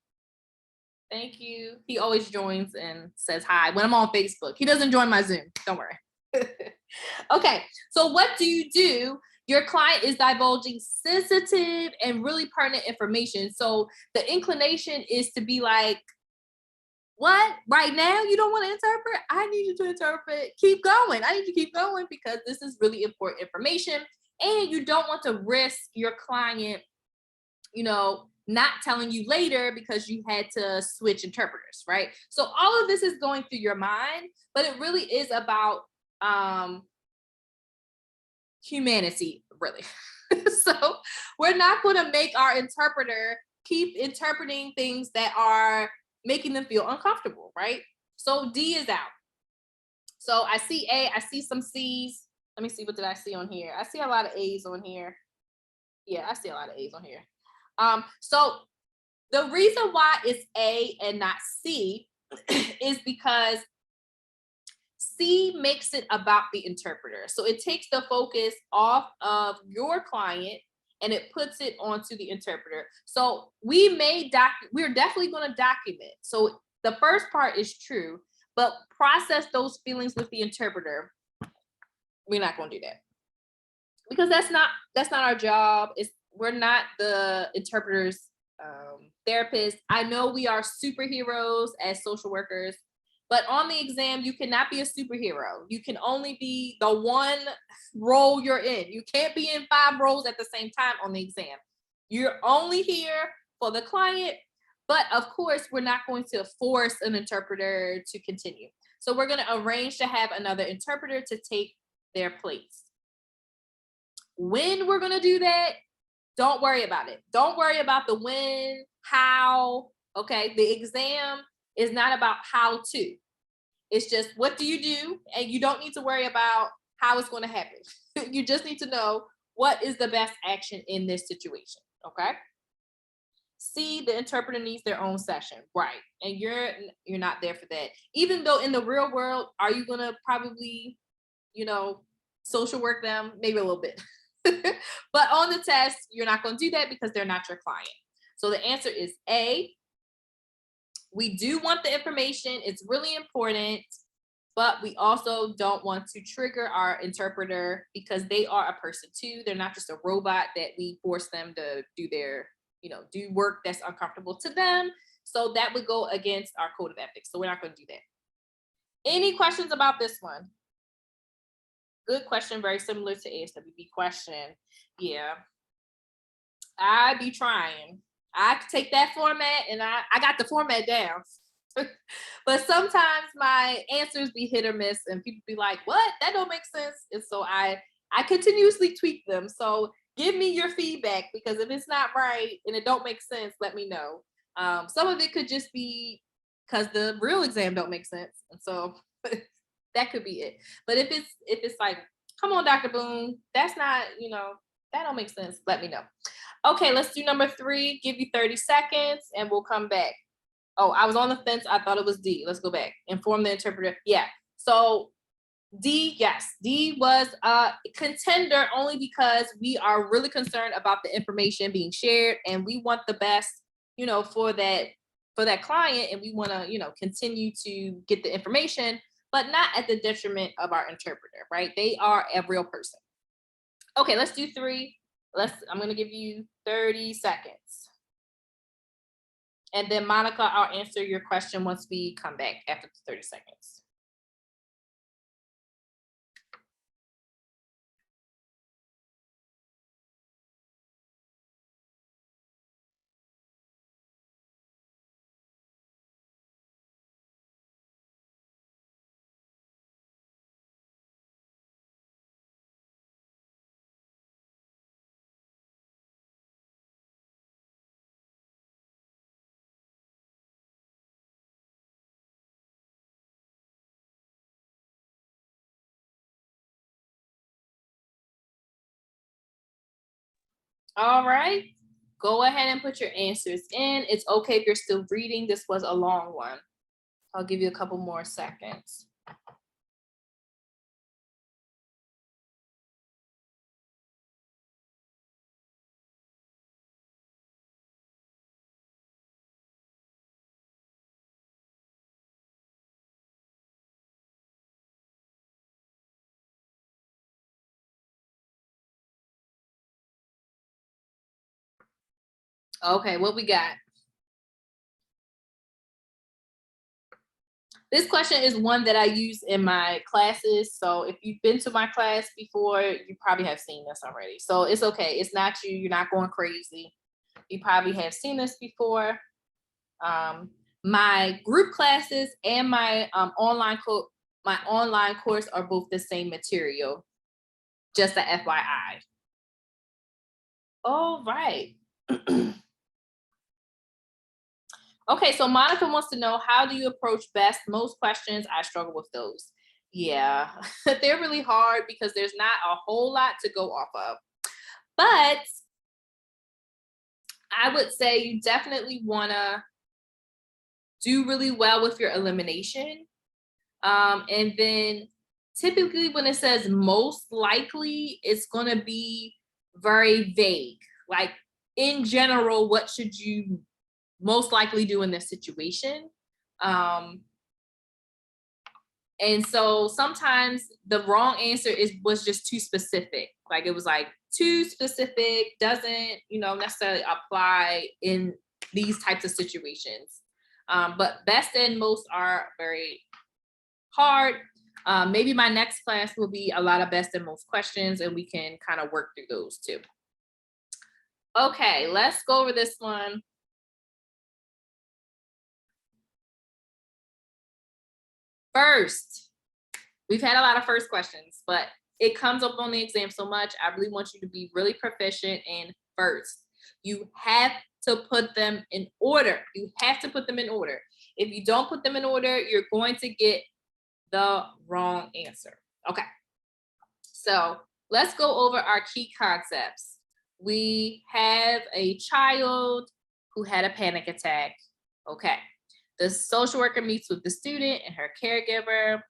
Thank you. He always joins and says hi when I'm on Facebook. He doesn't join my Zoom. Don't worry. Okay, so what do you do? Your client is divulging sensitive and really pertinent information. So the inclination is to be like, What? Right now you don't want to interpret? I need you to interpret. Keep going. I need you to keep going because this is really important information. And you don't want to risk your client, not telling you later because you had to switch interpreters, right? So all of this is going through your mind, but it really is about humanity, really. So we're not going to make our interpreter keep interpreting things that are making them feel uncomfortable, right? So D is out. So I see A, I see some C's. Let me see, what did I see on here? I see a lot of A's on here. Yeah, I see a lot of A's on here. So the reason why it's A and not C is because C makes it about the interpreter. So it takes the focus off of your client and it puts it onto the interpreter. So we're definitely going to document. So the first part is true, but process those feelings with the interpreter. We're not going to do that because that's not our job. We're not the interpreters, therapists. I know we are superheroes as social workers, but on the exam, you cannot be a superhero. You can only be the one role you're in. You can't be in 5 roles at the same time on the exam. You're only here for the client, but of course, we're not going to force an interpreter to continue. So we're going to arrange to have another interpreter to take their place. When we're going to do that, don't worry about it. Don't worry about the when, how. Okay, the exam is not about how to. It's just what do you do, and you don't need to worry about how it's going to happen. You just need to know what is the best action in this situation. Okay. C, the interpreter needs their own session, right? And you're not there for that. Even though in the real world, are you going to probably, social work them? Maybe a little bit. But on the test, you're not going to do that because they're not your client. So the answer is A. We do want the information. It's really important, but we also don't want to trigger our interpreter because they are a person too. They're not just a robot that we force them to do their, do work that's uncomfortable to them. So that would go against our code of ethics. So we're not going to do that. Any questions about this one? Good question. Very similar to ASWB question. Yeah. I be trying. I could take that format and I got the format down. But sometimes my answers be hit or miss and people be like, what? That don't make sense. And so I continuously tweak them. So give me your feedback because if it's not right and it don't make sense, let me know. Some of it could just be because the real exam don't make sense. And so that could be it. But if it's like, come on, Dr. Boone, that's not, that don't make sense, let me know. Okay, let's do number 3. Give you 30 seconds and we'll come back. Oh, I was on the fence. I thought it was D. Let's go back. Inform the interpreter. Yeah. So D, yes. D was a contender only because we are really concerned about the information being shared and we want the best, for that client, and we want to, continue to get the information, but not at the detriment of our interpreter, right? They are a real person. Okay, let's do 3. I'm going to give you 30 seconds. And then Monica, I'll answer your question once we come back after the 30 seconds. All right, go ahead and put your answers in. It's okay if you're still reading. This was a long one. I'll give you a couple more seconds. Okay, what we got? This question is one that I use in my classes. So if you've been to my class before, you probably have seen this already. So it's okay. It's not you. You're not going crazy. You probably have seen this before. My group classes and my online course are both the same material. Just a FYI. All right. Okay, so Monica wants to know, how do you approach best? Most questions, I struggle with those. Yeah, they're really hard because there's not a whole lot to go off of. But I would say you definitely want to do really well with your elimination. And then typically when it says most likely, it's going to be very vague. Like in general, what should you most likely do in this situation? And so sometimes the wrong answer was just too specific. Like it was like too specific, doesn't, necessarily apply in these types of situations. But best and most are very hard. Maybe my next class will be a lot of best and most questions, and we can kind of work through those too. Okay, let's go over this one. First, we've had a lot of first questions, but it comes up on the exam so much. I really want you to be really proficient in first. You have to put them in order. You have to put them in order. If you don't put them in order, you're going to get the wrong answer. Okay. So let's go over our key concepts. We have a child who had a panic attack. Okay. The social worker meets with the student and her caregiver,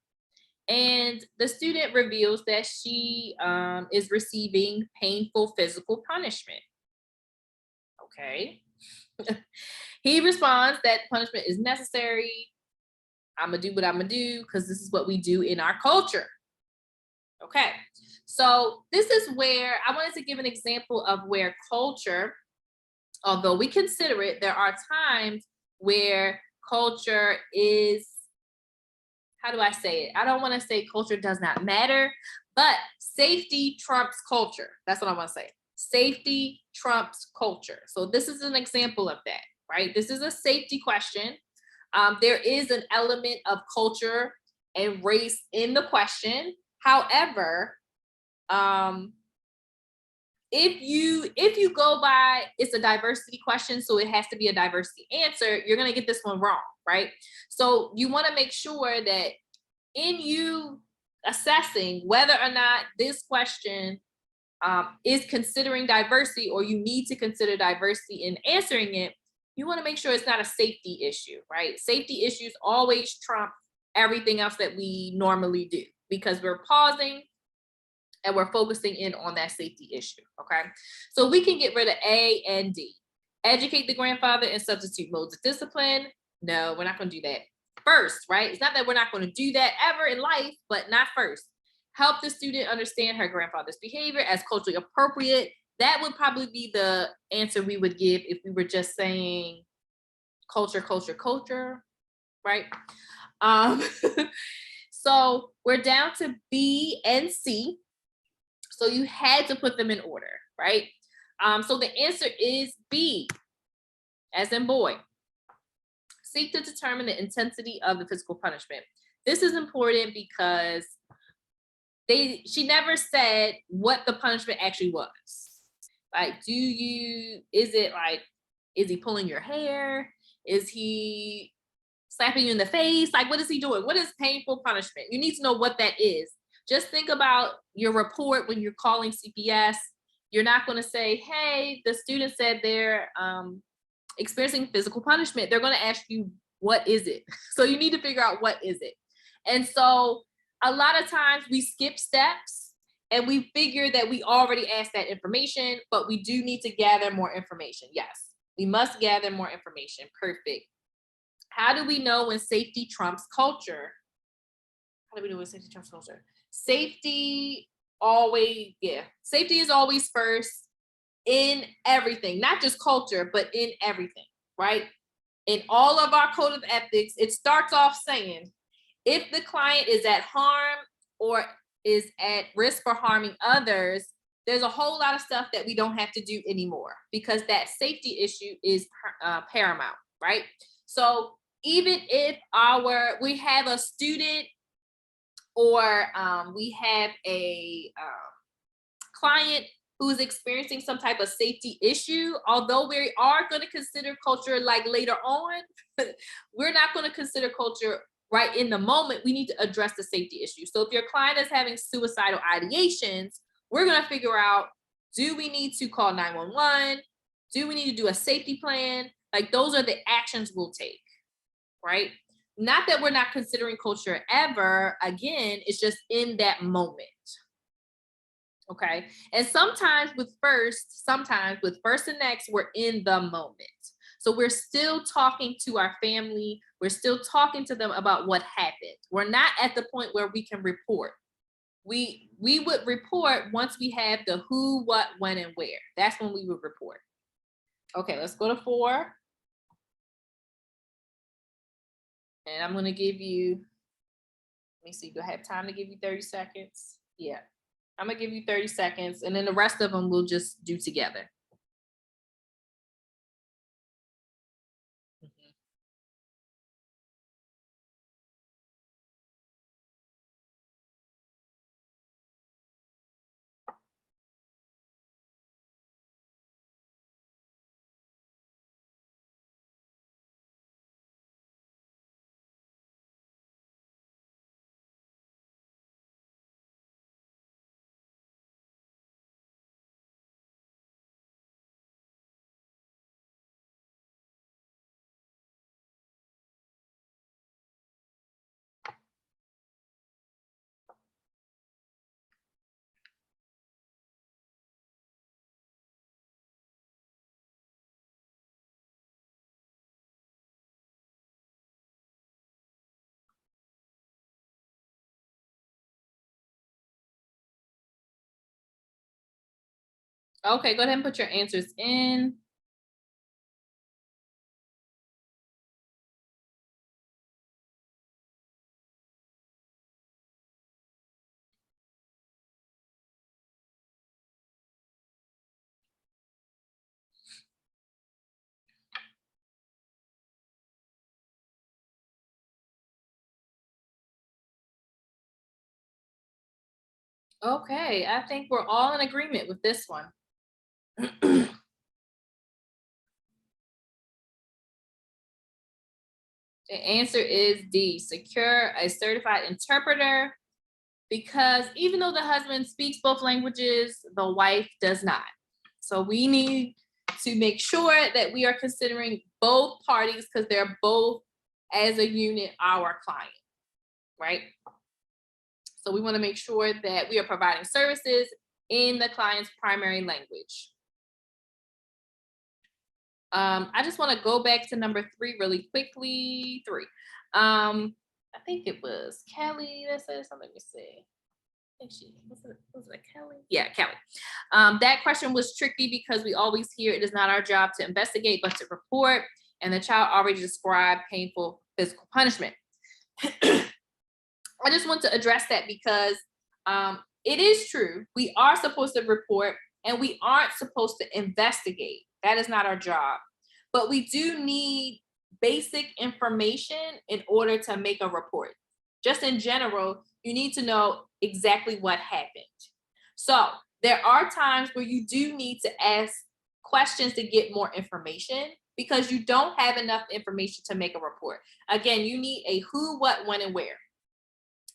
and the student reveals that she is receiving painful physical punishment. Okay. He responds that punishment is necessary. I'm gonna do what I'm gonna do because this is what we do in our culture. Okay. So this is where I wanted to give an example of where culture, although we consider it, there are times where culture is, how do I say it? I don't want to say culture does not matter, but safety trumps culture. That's what I want to say. Safety trumps culture. So this is an example of that, right? This is a safety question. There is an element of culture and race in the question. However, if you go by, it's a diversity question, so it has to be a diversity answer, you're going to get this one wrong, right? So you want to make sure that in you assessing whether or not this question is considering diversity, or you need to consider diversity in answering it, you want to make sure it's not a safety issue, right? Safety issues always trump everything else that we normally do because we're pausing and we're focusing in on that safety issue, okay? So we can get rid of A and D. Educate the grandfather and substitute modes of discipline. No, we're not going to do that first, right? It's not that we're not going to do that ever in life, but not first. Help the student understand her grandfather's behavior as culturally appropriate. That would probably be the answer we would give if we were just saying culture, culture, culture, right? So we're down to B and C. So you had to put them in order, right? So the answer is B, as in boy. Seek to determine the intensity of the physical punishment. This is important because she never said what the punishment actually was. Like, is he pulling your hair? Is he slapping you in the face? Like, what is he doing? What is painful punishment? You need to know what that is. Just think about your report when you're calling CPS. You're not going to say, hey, the student said they're experiencing physical punishment. They're going to ask you, what is it? So you need to figure out what is it. And so a lot of times we skip steps and we figure that we already asked that information, but we do need to gather more information. Yes, we must gather more information. Perfect. How do we know when safety trumps culture? How do we know when safety trumps culture? Safety is always first in everything, not just culture, but in everything, right? In all of our code of ethics, it starts off saying, If the client is at harm or is at risk for harming others, there's a whole lot of stuff that we don't have to do anymore because that safety issue is paramount, right? So even if we have a student or we have a client who's experiencing some type of safety issue, although we are going to consider culture like later on, we're not going to consider culture right in the moment. We need to address the safety issue. So if your client is having suicidal ideations, we're going to figure out, do we need to call 911? Do we need to do a safety plan? Like, those are the actions we'll take, right? Not that we're not considering culture ever. Again, it's just in that moment. Okay. And sometimes with first and next, we're in the moment. So we're still talking to our family. We're still talking to them about what happened. We're not at the point where we can report. We would report once we have the who, what, when, and where. That's when we would report. Okay, let's go to 4. And I'm going to give you, let me see, do I have time to give you 30 seconds? Yeah. I'm going to give you 30 seconds, and then the rest of them we'll just do together. Okay, go ahead and put your answers in. Okay, I think we're all in agreement with this one. The answer is D, secure a certified interpreter, because even though the husband speaks both languages, the wife does not. So we need to make sure that we are considering both parties because they're both, as a unit, our client, right? So we want to make sure that we are providing services in the client's primary language. I just want to go back to number 3 really quickly. 3. I think it was Kelly that said something. Let me see. I think was it Kelly? Yeah, Kelly. That question was tricky because we always hear it is not our job to investigate, but to report. And the child already described painful physical punishment. I just want to address that because it is true. We are supposed to report and we aren't supposed to investigate. That is not our job. But we do need basic information in order to make a report. Just in general, you need to know exactly what happened. So there are times where you do need to ask questions to get more information because you don't have enough information to make a report. Again, you need a who, what, when, and where.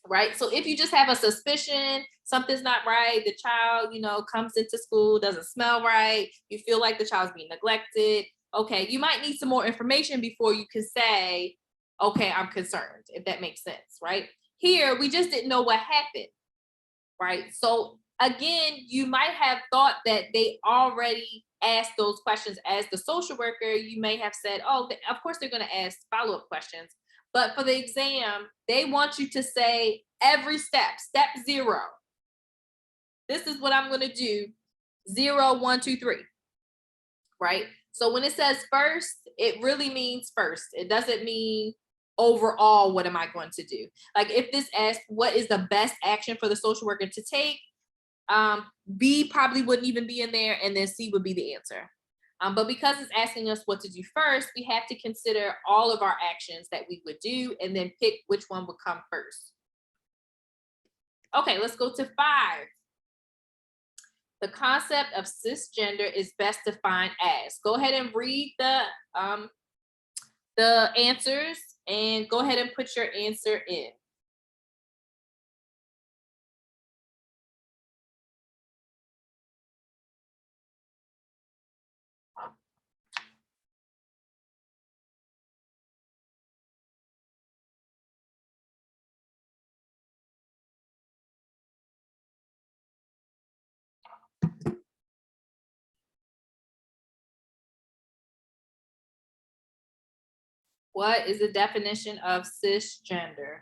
Right? So if you just have a suspicion, something's not right, the child, comes into school, doesn't smell right, you feel like the child's being neglected, okay, you might need some more information before you can say, okay, I'm concerned, if that makes sense, right? Here, we just didn't know what happened, right? So again, you might have thought that they already asked those questions as the social worker. You may have said, oh, of course they're going to ask follow-up questions. But for the exam, they want you to say every step 0. This is what I'm going to do. 0, 1, 2, 3. Right? So when it says first, it really means first. It doesn't mean overall, what am I going to do? Like if this asks, what is the best action for the social worker to take? B probably wouldn't even be in there, and then C would be the answer. But because it's asking us what to do first, we have to consider all of our actions that we would do and then pick which one would come first. Okay, let's go to 5. The concept of cisgender is best defined as. Go ahead and read the answers and go ahead and put your answer in. What is the definition of cisgender?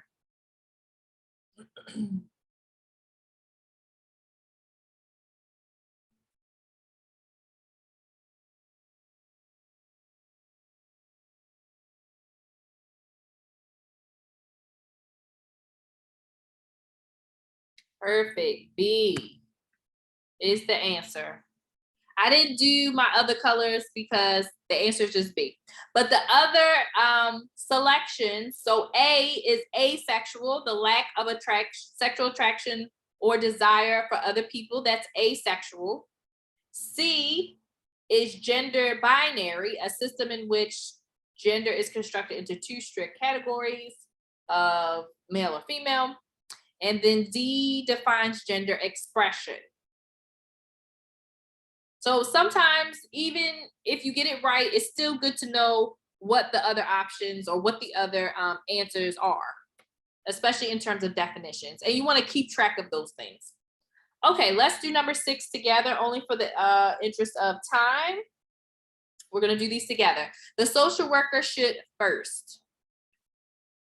Perfect. B is the answer. I didn't do my other colors because the answer is just B. But the other selections, so A is asexual, the lack of sexual attraction or desire for other people, that's asexual. C is gender binary, a system in which gender is constructed into 2 strict categories of male or female. And then D defines gender expression. So sometimes, even if you get it right, it's still good to know what the other options or what the other answers are, especially in terms of definitions. And you want to keep track of those things. Okay, let's do number 6 together, only for the interest of time. We're going to do these together. The social worker should first.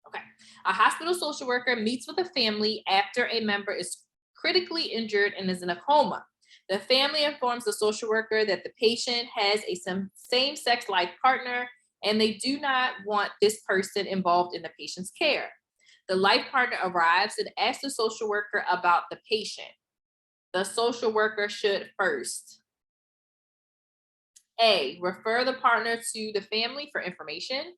Okay, a hospital social worker meets with a family after a member is critically injured and is in a coma. The family informs the social worker that the patient has a same-sex life partner and they do not want this person involved in the patient's care. The life partner arrives and asks the social worker about the patient. The social worker should first. A, refer the partner to the family for information.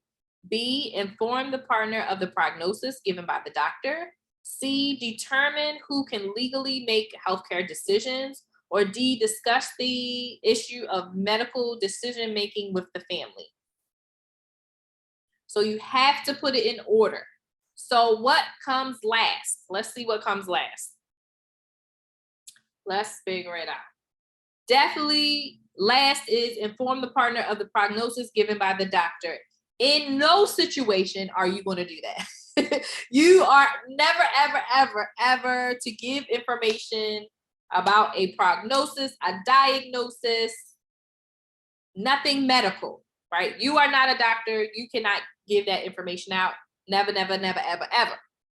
B, inform the partner of the prognosis given by the doctor. C, determine who can legally make healthcare decisions. Or D, discuss the issue of medical decision-making with the family. So you have to put it in order. So what comes last? Let's see what comes last. Let's figure it out. Definitely last is inform the partner of the prognosis given by the doctor. In no situation are you going to do that. You are never, ever, ever, ever to give information about a prognosis, a diagnosis, nothing medical, right? You are not a doctor. You cannot give that information out. Never, never, never, ever, ever,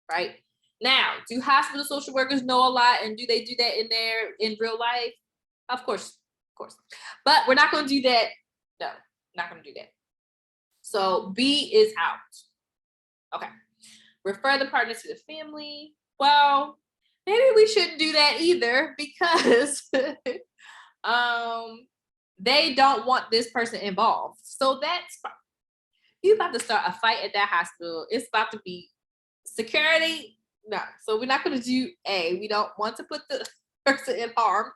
right? Now, do hospital social workers know a lot, and do they do that in real life? Of course. But we're not going to do that. No, not going to do that. So B is out. Okay. Refer the partner to the family. Well, maybe we shouldn't do that either because they don't want this person involved. So you're about to start a fight at that hospital. It's about to be security. No, so we're not going to do A. We don't want to put the person in harm.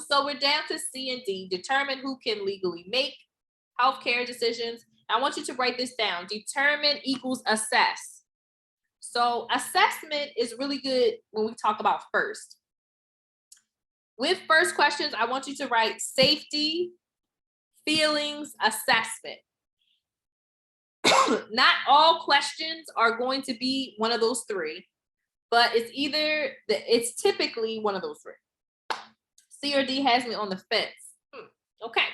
So we're down to C and D. Determine who can legally make healthcare decisions. I want you to write this down. Determine equals assess. So assessment is really good when we talk about first. With first questions, I want you to write safety, feelings, assessment. Not all questions are going to be one of those 3, but it's typically one of those 3. C or D has me on the fence. Okay,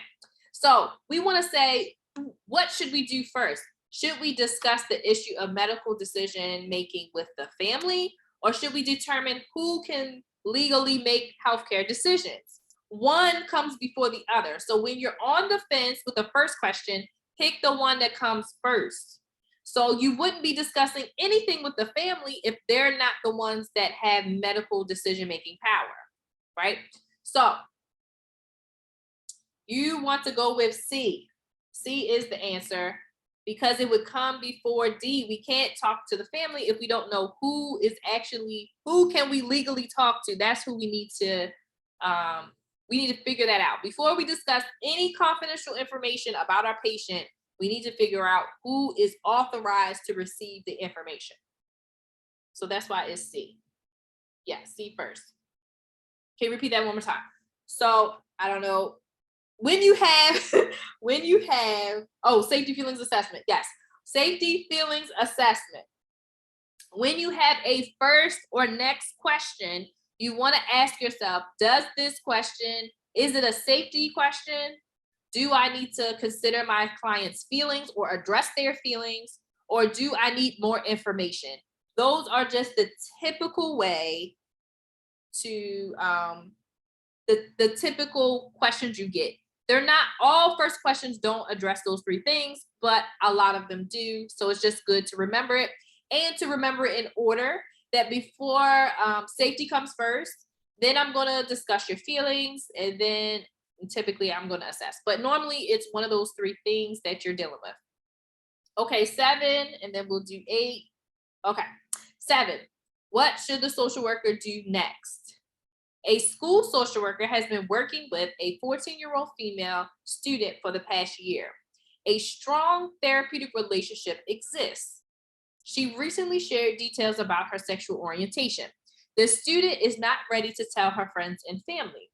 so we want to say, what should we do first? Should we discuss the issue of medical decision making with the family, or should we determine who can legally make healthcare decisions? One comes before the other. So when you're on the fence with the first question, pick the one that comes first. So you wouldn't be discussing anything with the family if they're not the ones that have medical decision-making power, right? So you want to go with C. C is the answer because it would come before D. We can't talk to the family if we don't know who can we legally talk to. That's who we need to figure that out. Before we discuss any confidential information about our patient, we need to figure out who is authorized to receive the information. So that's why it's C. Yeah, C first. Okay, repeat that one more time. So I don't know. When you have, safety feelings assessment. Yes, safety feelings assessment. When you have a first or next question, you want to ask yourself, is it a safety question? Do I need to consider my client's feelings or address their feelings? Or do I need more information? Those are just the typical way to, the typical questions you get. They're not all first questions don't address those three things, but a lot of them do. So it's just good to remember it and to remember it in order that before safety comes first, then I'm going to discuss your feelings, and then typically I'm going to assess. But normally it's one of those three things that you're dealing with. Okay, 7, and then we'll do 8. Okay, 7. What should the social worker do next? A school social worker has been working with a 14-year-old female student for the past year. A strong therapeutic relationship exists. She recently shared details about her sexual orientation. The student is not ready to tell her friends and family.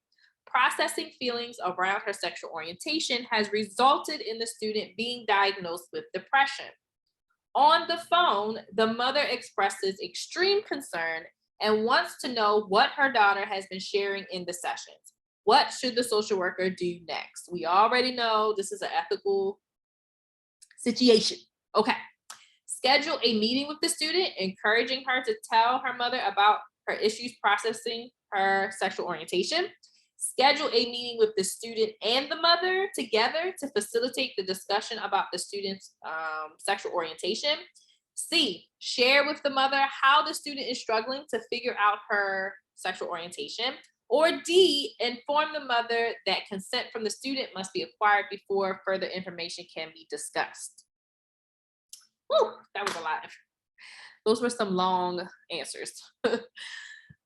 Processing feelings around her sexual orientation has resulted in the student being diagnosed with depression. On the phone, the mother expresses extreme concern and wants to know what her daughter has been sharing in the sessions. What should the social worker do next? We already know this is an ethical situation. Okay. Schedule a meeting with the student, encouraging her to tell her mother about her issues processing her sexual orientation. Schedule a meeting with the student and the mother together to facilitate the discussion about the student's sexual orientation. C, share with the mother how the student is struggling to figure out her sexual orientation. Or D, inform the mother that consent from the student must be acquired before further information can be discussed. Whew, that was a lot. Those were some long answers.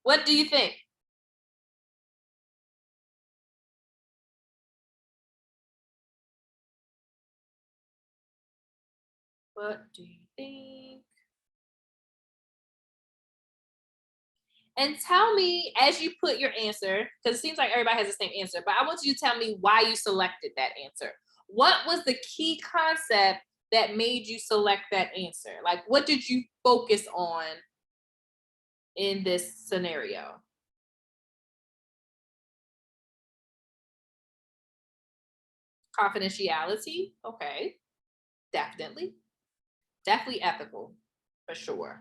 What do you think? What do you think? And tell me as you put your answer, because it seems like everybody has the same answer, but I want you to tell me why you selected that answer. What was the key concept that made you select that answer? Like, what did you focus on in this scenario? Confidentiality, okay, definitely ethical, for sure.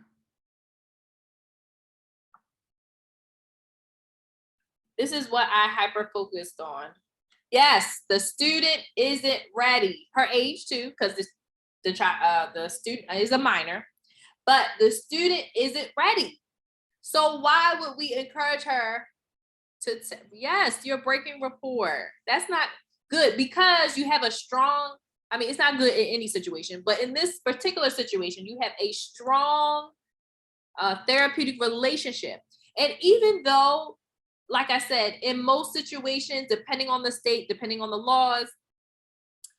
This is what I hyper focused on. Yes, the student isn't ready. Her age too, because the student is a minor, but the student isn't ready. So why would we encourage her to? Yes, you're breaking rapport. That's not good because you have a strong. I mean, it's not good in any situation, but in this particular situation, you have a strong therapeutic relationship, and even though, like I said, in most situations, depending on the state, depending on the laws,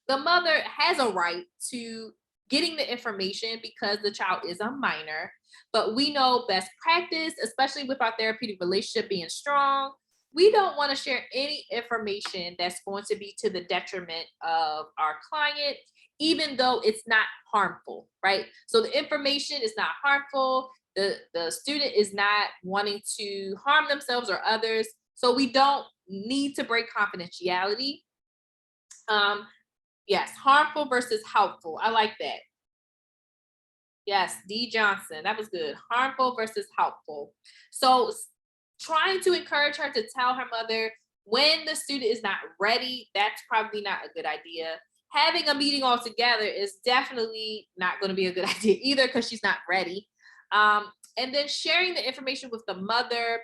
the mother has a right to getting the information because the child is a minor. But we know best practice, especially with our therapeutic relationship being strong, we don't want to share any information that's going to be to the detriment of our client, even though it's not harmful, right? So the information is not harmful. The student is not wanting to harm themselves or others. So we don't need to break confidentiality. Yes, harmful versus helpful. I like that. Yes, D. Johnson. That was good. Harmful versus helpful. So trying to encourage her to tell her mother when the student is not ready, that's probably not a good idea. having a meeting all together is definitely not going to be a good idea either, because she's not ready. And then sharing the information with the mother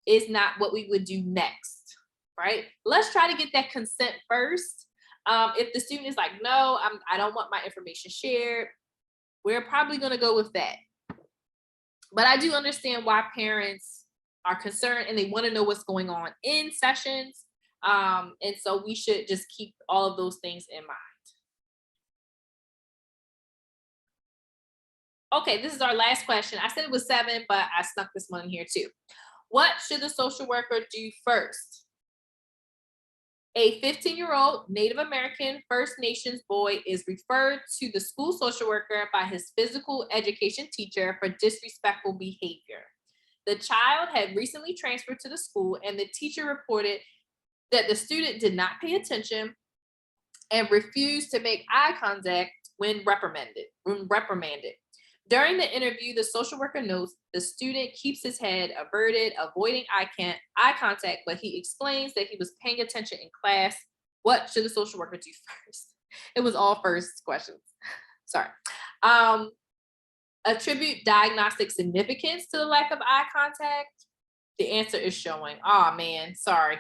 is not what we would do next, right? Let's try to get that consent first. If the student is like, no, I don't want my information shared, we're probably going to go with that. But I do understand why parents are concerned and they want to know what's going on in sessions. And so we should just keep all of those things in mind. Okay, this is our last question. I said it was 7, but I snuck this one in here too. What should the social worker do first? A 15-year-old Native American First Nations boy is referred to the school social worker by his physical education teacher for disrespectful behavior. The child had recently transferred to the school, and the teacher reported that the student did not pay attention and refused to make eye contact when reprimanded. During the interview, the social worker notes the student keeps his head averted, avoiding eye contact, but he explains that he was paying attention in class. What should the social worker do first? It was all first questions. Sorry. Attribute diagnostic significance to the lack of eye contact. The answer is showing. Oh man, sorry.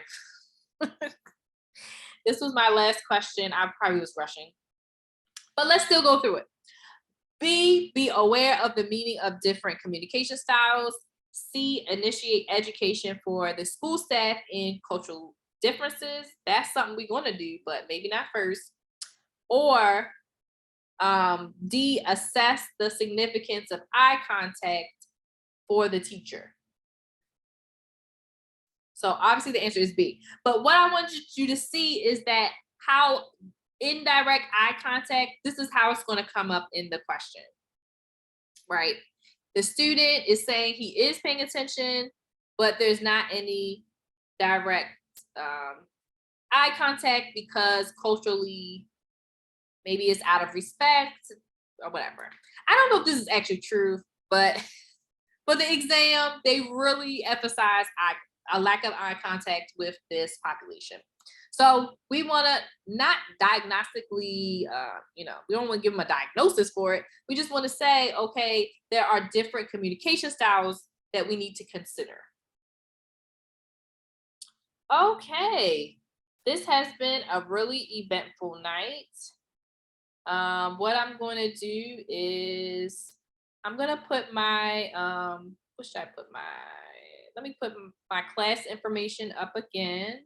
This was my last question. I probably was rushing, but let's still go through it. B, be aware of the meaning of different communication styles. C, initiate education for the school staff in cultural differences. That's something we're going to do, but maybe not first. Or D, assess the significance of eye contact for the teacher. So obviously the answer is B. But what I want you to see is that how indirect eye contact, this is how it's going to come up in the question, right? The student is saying he is paying attention, but there's not any direct eye contact because culturally, maybe it's out of respect or whatever. I don't know if this is actually true, but for the exam, they really emphasize a lack of eye contact with this population. So we want to not diagnostically, we don't want to give them a diagnosis for it. We just want to say, okay, there are different communication styles that we need to consider. Okay, this has been a really eventful night. What I'm going to do is I'm going to put my, let me put my class information up again.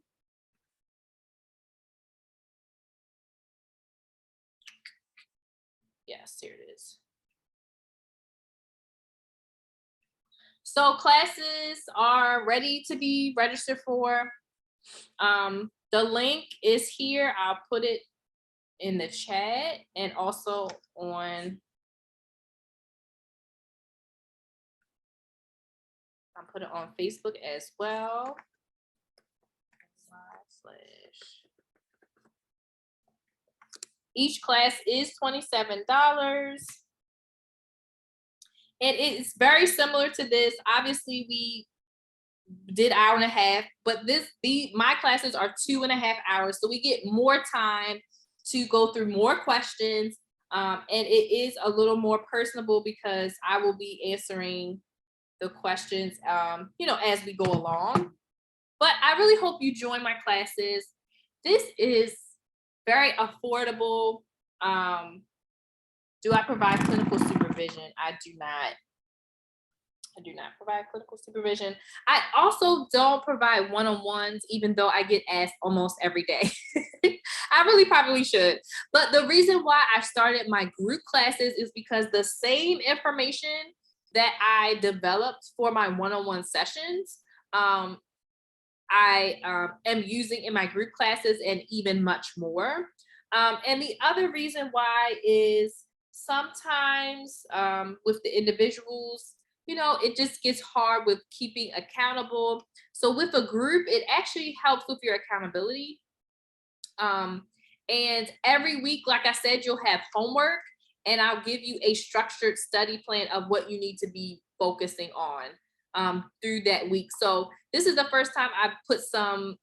Yes, here it is. So classes are ready to be registered for. The link is here. I'll put it in the chat and also on, I'll put it on Facebook as well. Each class is $27. And it's very similar to this. Obviously, we did 1.5 hours, but my classes are 2.5 hours. So we get more time to go through more questions. And it is a little more personable because I will be answering the questions, as we go along. But I really hope you join my classes. This is very affordable. Do I provide clinical supervision? I do not provide clinical supervision. I also don't provide one-on-ones, even though I get asked almost every day. I really probably should. But the reason why I started my group classes is because the same information that I developed for my one-on-one sessions, I am using in my group classes and even much more. And the other reason why is sometimes with the individuals, it just gets hard with keeping accountable. So with a group, it actually helps with your accountability. And every week, like I said, you'll have homework and I'll give you a structured study plan of what you need to be focusing on through that week. So this is the first time I've put some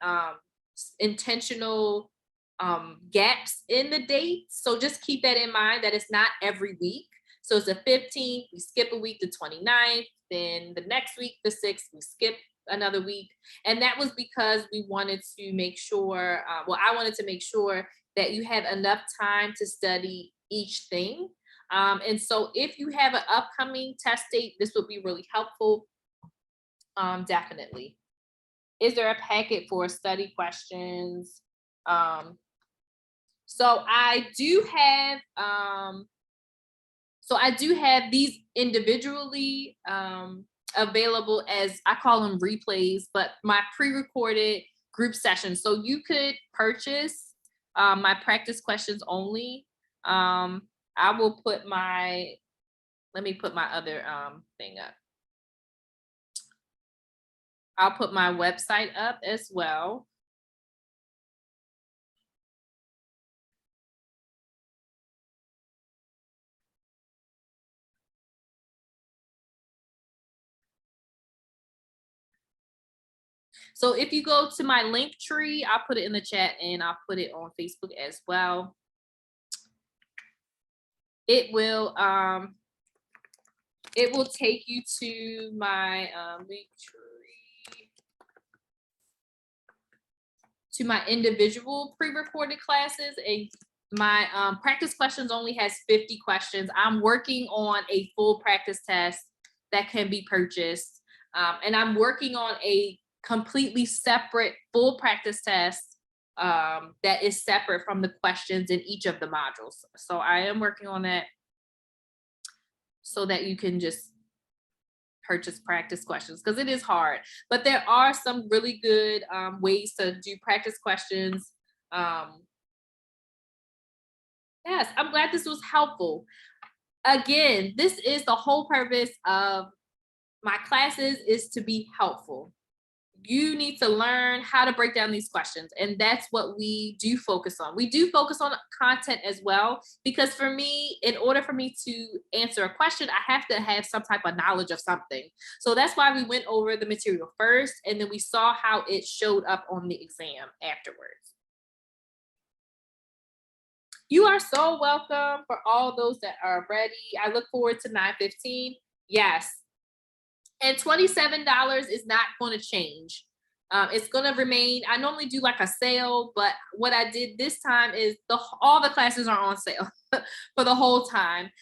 intentional gaps in the dates. So just keep that in mind, that it's not every week. So it's the 15th, we skip a week, the 29th, then the next week, the 6th, we skip another week. And that was because we wanted to make sure, I wanted to make sure that you have enough time to study each thing. And so if you have an upcoming test date, this would be really helpful. Definitely. Is there a packet for study questions? So I do have these individually available as, I call them replays, but my pre-recorded group sessions. So you could purchase my practice questions only. I will put let me put my other thing up. I'll put my website up as well. So if you go to my link tree, I'll put it in the chat and I'll put it on Facebook as well. It will take you to my link tree, to my individual pre-recorded classes. And my practice questions only has 50 questions. I'm working on a full practice test that can be purchased. And I'm working on a completely separate full practice test that is separate from the questions in each of the modules. So I am working on that so that you can just purchase practice questions, because it is hard, but there are some really good ways to do practice questions. Yes, I'm glad this was helpful. Again, this is the whole purpose of my classes, is to be helpful. You need to learn how to break down these questions. And that's what we do focus on. We do focus on content as well, because for me, in order for me to answer a question, I have to have some type of knowledge of something. So that's why we went over the material first, and then we saw how it showed up on the exam afterwards. You are so welcome for all those that are ready. I look forward to 9/15. Yes. And $27 is not going to change. It's going to remain. I normally do like a sale, but what I did this time is all the classes are on sale for the whole time.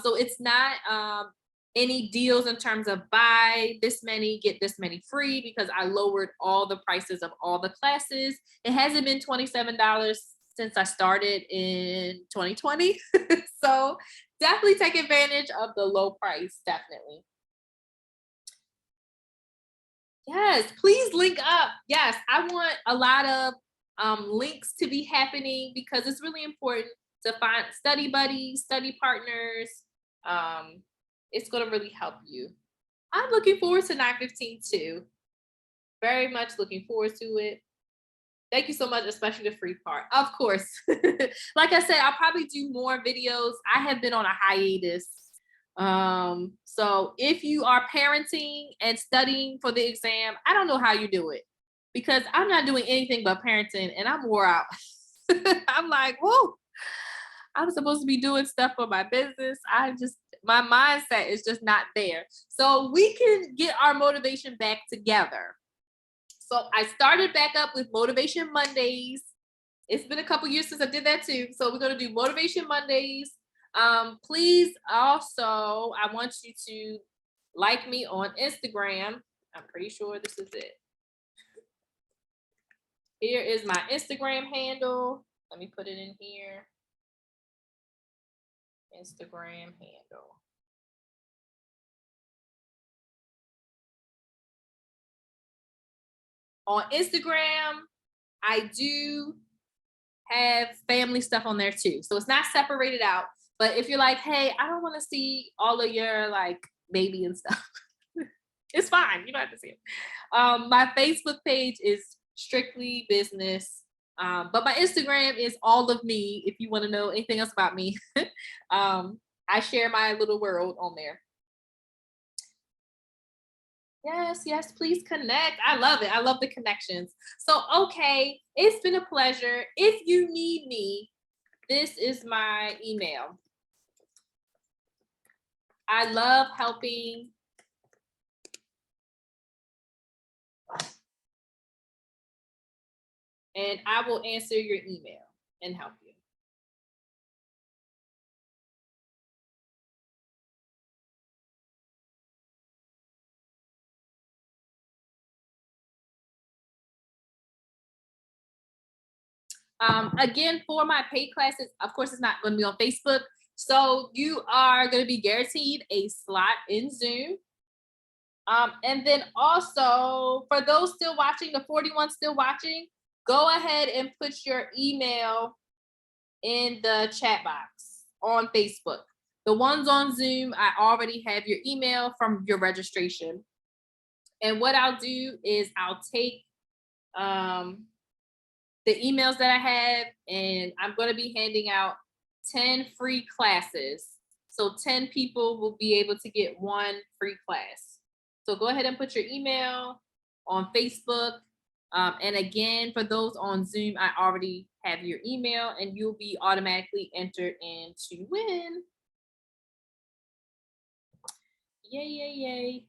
So it's not any deals in terms of buy this many, get this many free, because I lowered all the prices of all the classes. It hasn't been $27 since I started in 2020. So definitely take advantage of the low price, definitely. Yes, please link up. Yes, I want a lot of links to be happening, because it's really important to find study buddies, study partners. It's going to really help you. I'm looking forward to 9/15 too. Very much looking forward to it. Thank you so much, especially the free part. Of course. Like I said, I'll probably do more videos. I have been on a hiatus. So if you are parenting and studying for the exam, I don't know how you do it, because I'm not doing anything but parenting and I'm wore out. I'm like, whoa, I'm supposed to be doing stuff for my business. My mindset is just not there. So we can get our motivation back together. So I started back up with Motivation Mondays. It's been a couple years since I did that too. So we're going to do Motivation Mondays. Please also, I want you to like me on Instagram. I'm pretty sure this is it. Here is my Instagram handle. Let me put it in here. Instagram handle. On Instagram, I do have family stuff on there too. So it's not separated out. But if you're like, hey, I don't want to see all of your like baby and stuff, it's fine. You don't have to see it. My Facebook page is strictly business. But my Instagram is all of me. If you want to know anything else about me, I share my little world on there. Yes, yes, please connect. I love it. I love the connections. So, okay, it's been a pleasure. If you need me, this is my email. I love helping. And I will answer your email and help you. Again, for my paid classes, of course, it's not going to be on Facebook. So you are going to be guaranteed a slot in Zoom. And then also, for those still watching, the 41 still watching, go ahead and put your email in the chat box on Facebook. The ones on Zoom, I already have your email from your registration. And what I'll do is I'll take the emails that I have, and I'm going to be handing out 10 free classes. So 10 people will be able to get one free class. So go ahead and put your email on Facebook. And again, for those on Zoom, I already have your email and you'll be automatically entered in to win. Yay, yay, yay.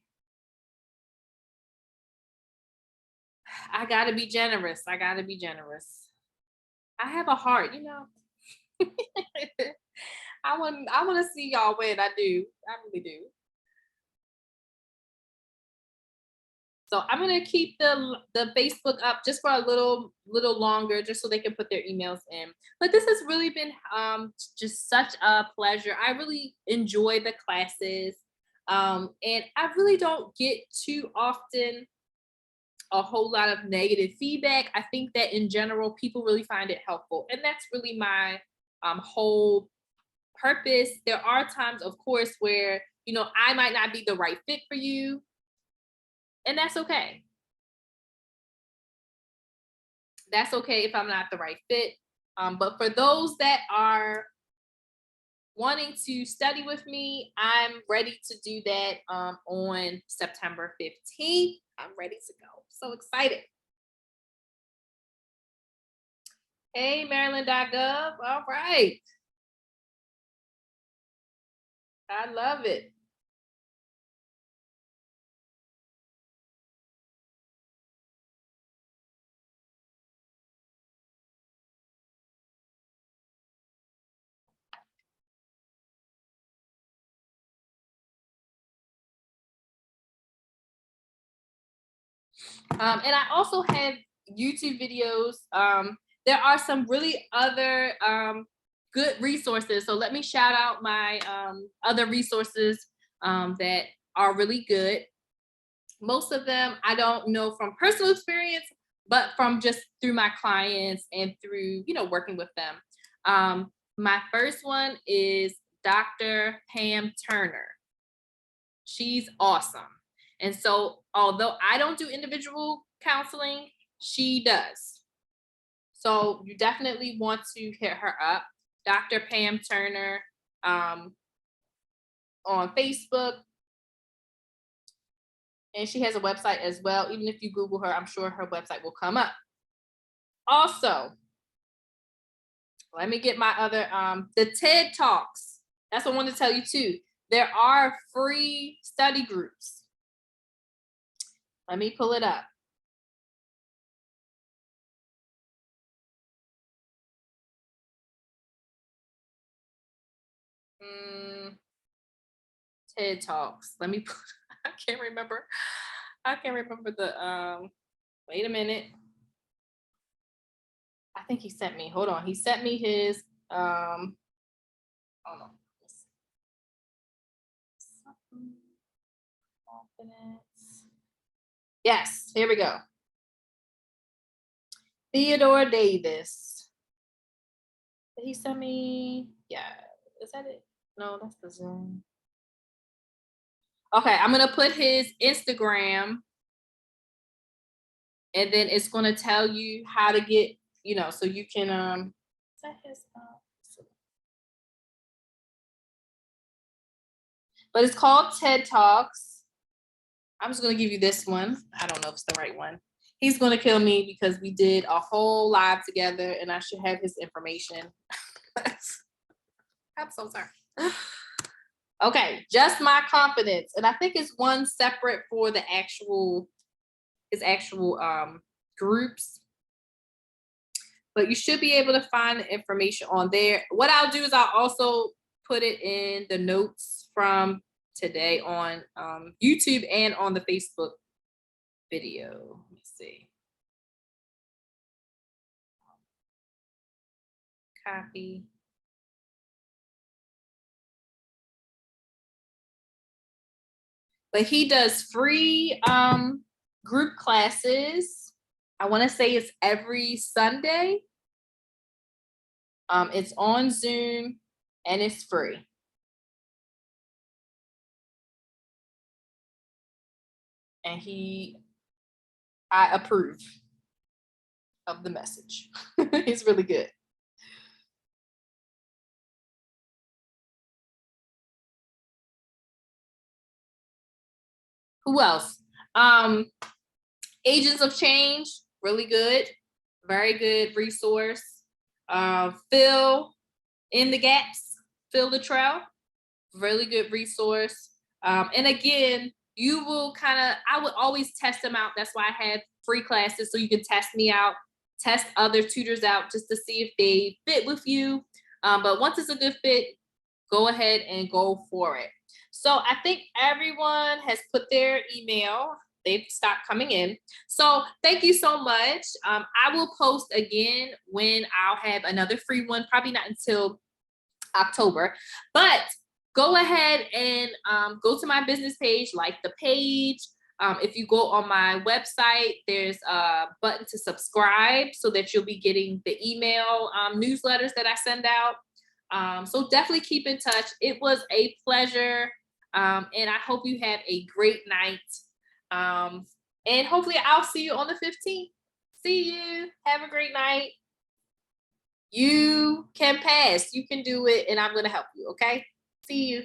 I gotta be generous. I gotta be generous. I have a heart, you know. I want to see y'all win. I do. I really do. So I'm gonna keep the Facebook up just for a little longer, just so they can put their emails in. But this has really been just such a pleasure. I really enjoy the classes, and I really don't get too often a whole lot of negative feedback. I think that in general, people really find it helpful, and that's really my whole purpose. There are times, of course, where I might not be the right fit for you, and that's okay. That's okay if I'm not the right fit. But for those that are wanting to study with me, I'm ready to do that on September 15th. I'm ready to go. So excited. Hey, Maryland.gov. All right. I love it. And I also have YouTube videos. There are some really other good resources. So let me shout out my other resources that are really good. Most of them I don't know from personal experience, but from just through my clients and through, working with them. My first one is Dr. Pam Turner. She's awesome. And so, although I don't do individual counseling, she does. So, you definitely want to hit her up, Dr. Pam Turner, on Facebook. And she has a website as well. Even if you Google her, I'm sure her website will come up. Also, let me get my other, the TED Talks. That's what I wanted to tell you too. There are free study groups. Let me pull it up. TED Talks. Let me, I can't remember. I can't remember the, wait a minute. I think he sent me, hold on. He sent me his, hold on. Confidence. Yes, here we go. Theodore Davis. Did he send me? Yeah, is that it? No, that's the Zoom. Okay, I'm gonna put his Instagram, and then it's gonna tell you how to get, so you can is that his but it's called TED Talks. I'm just going to give you this one. I don't know if it's the right one. He's going to kill me because we did a whole live together and I should have his information. I'm so sorry. Okay, just my confidence. And I think it's one separate for the actual groups. But you should be able to find the information on there. What I'll do is I'll also put it in the notes from today on YouTube and on the Facebook video. Let me see. Copy. But he does free group classes. I want to say it's every Sunday. It's on Zoom and it's free. And I approve of the message. He's really good. Who else? Agents of Change, really good. Very good resource. Fill in the gaps, fill the trail. Really good resource. And again, you will I would always test them out. That's why I have free classes so you can test me out, test other tutors out just to see if they fit with you. But once it's a good fit, go ahead and go for it. So I think everyone has put their email. They've stopped coming in. So thank you so much. I will post again when I'll have another free one, probably not until October, but go ahead and go to my business page, like the page. If you go on my website, there's a button to subscribe so that you'll be getting the email newsletters that I send out. So definitely keep in touch. It was a pleasure. And I hope you have a great night. And hopefully I'll see you on the 15th. See you. Have a great night. You can pass. You can do it, and I'm going to help you. Okay? See you.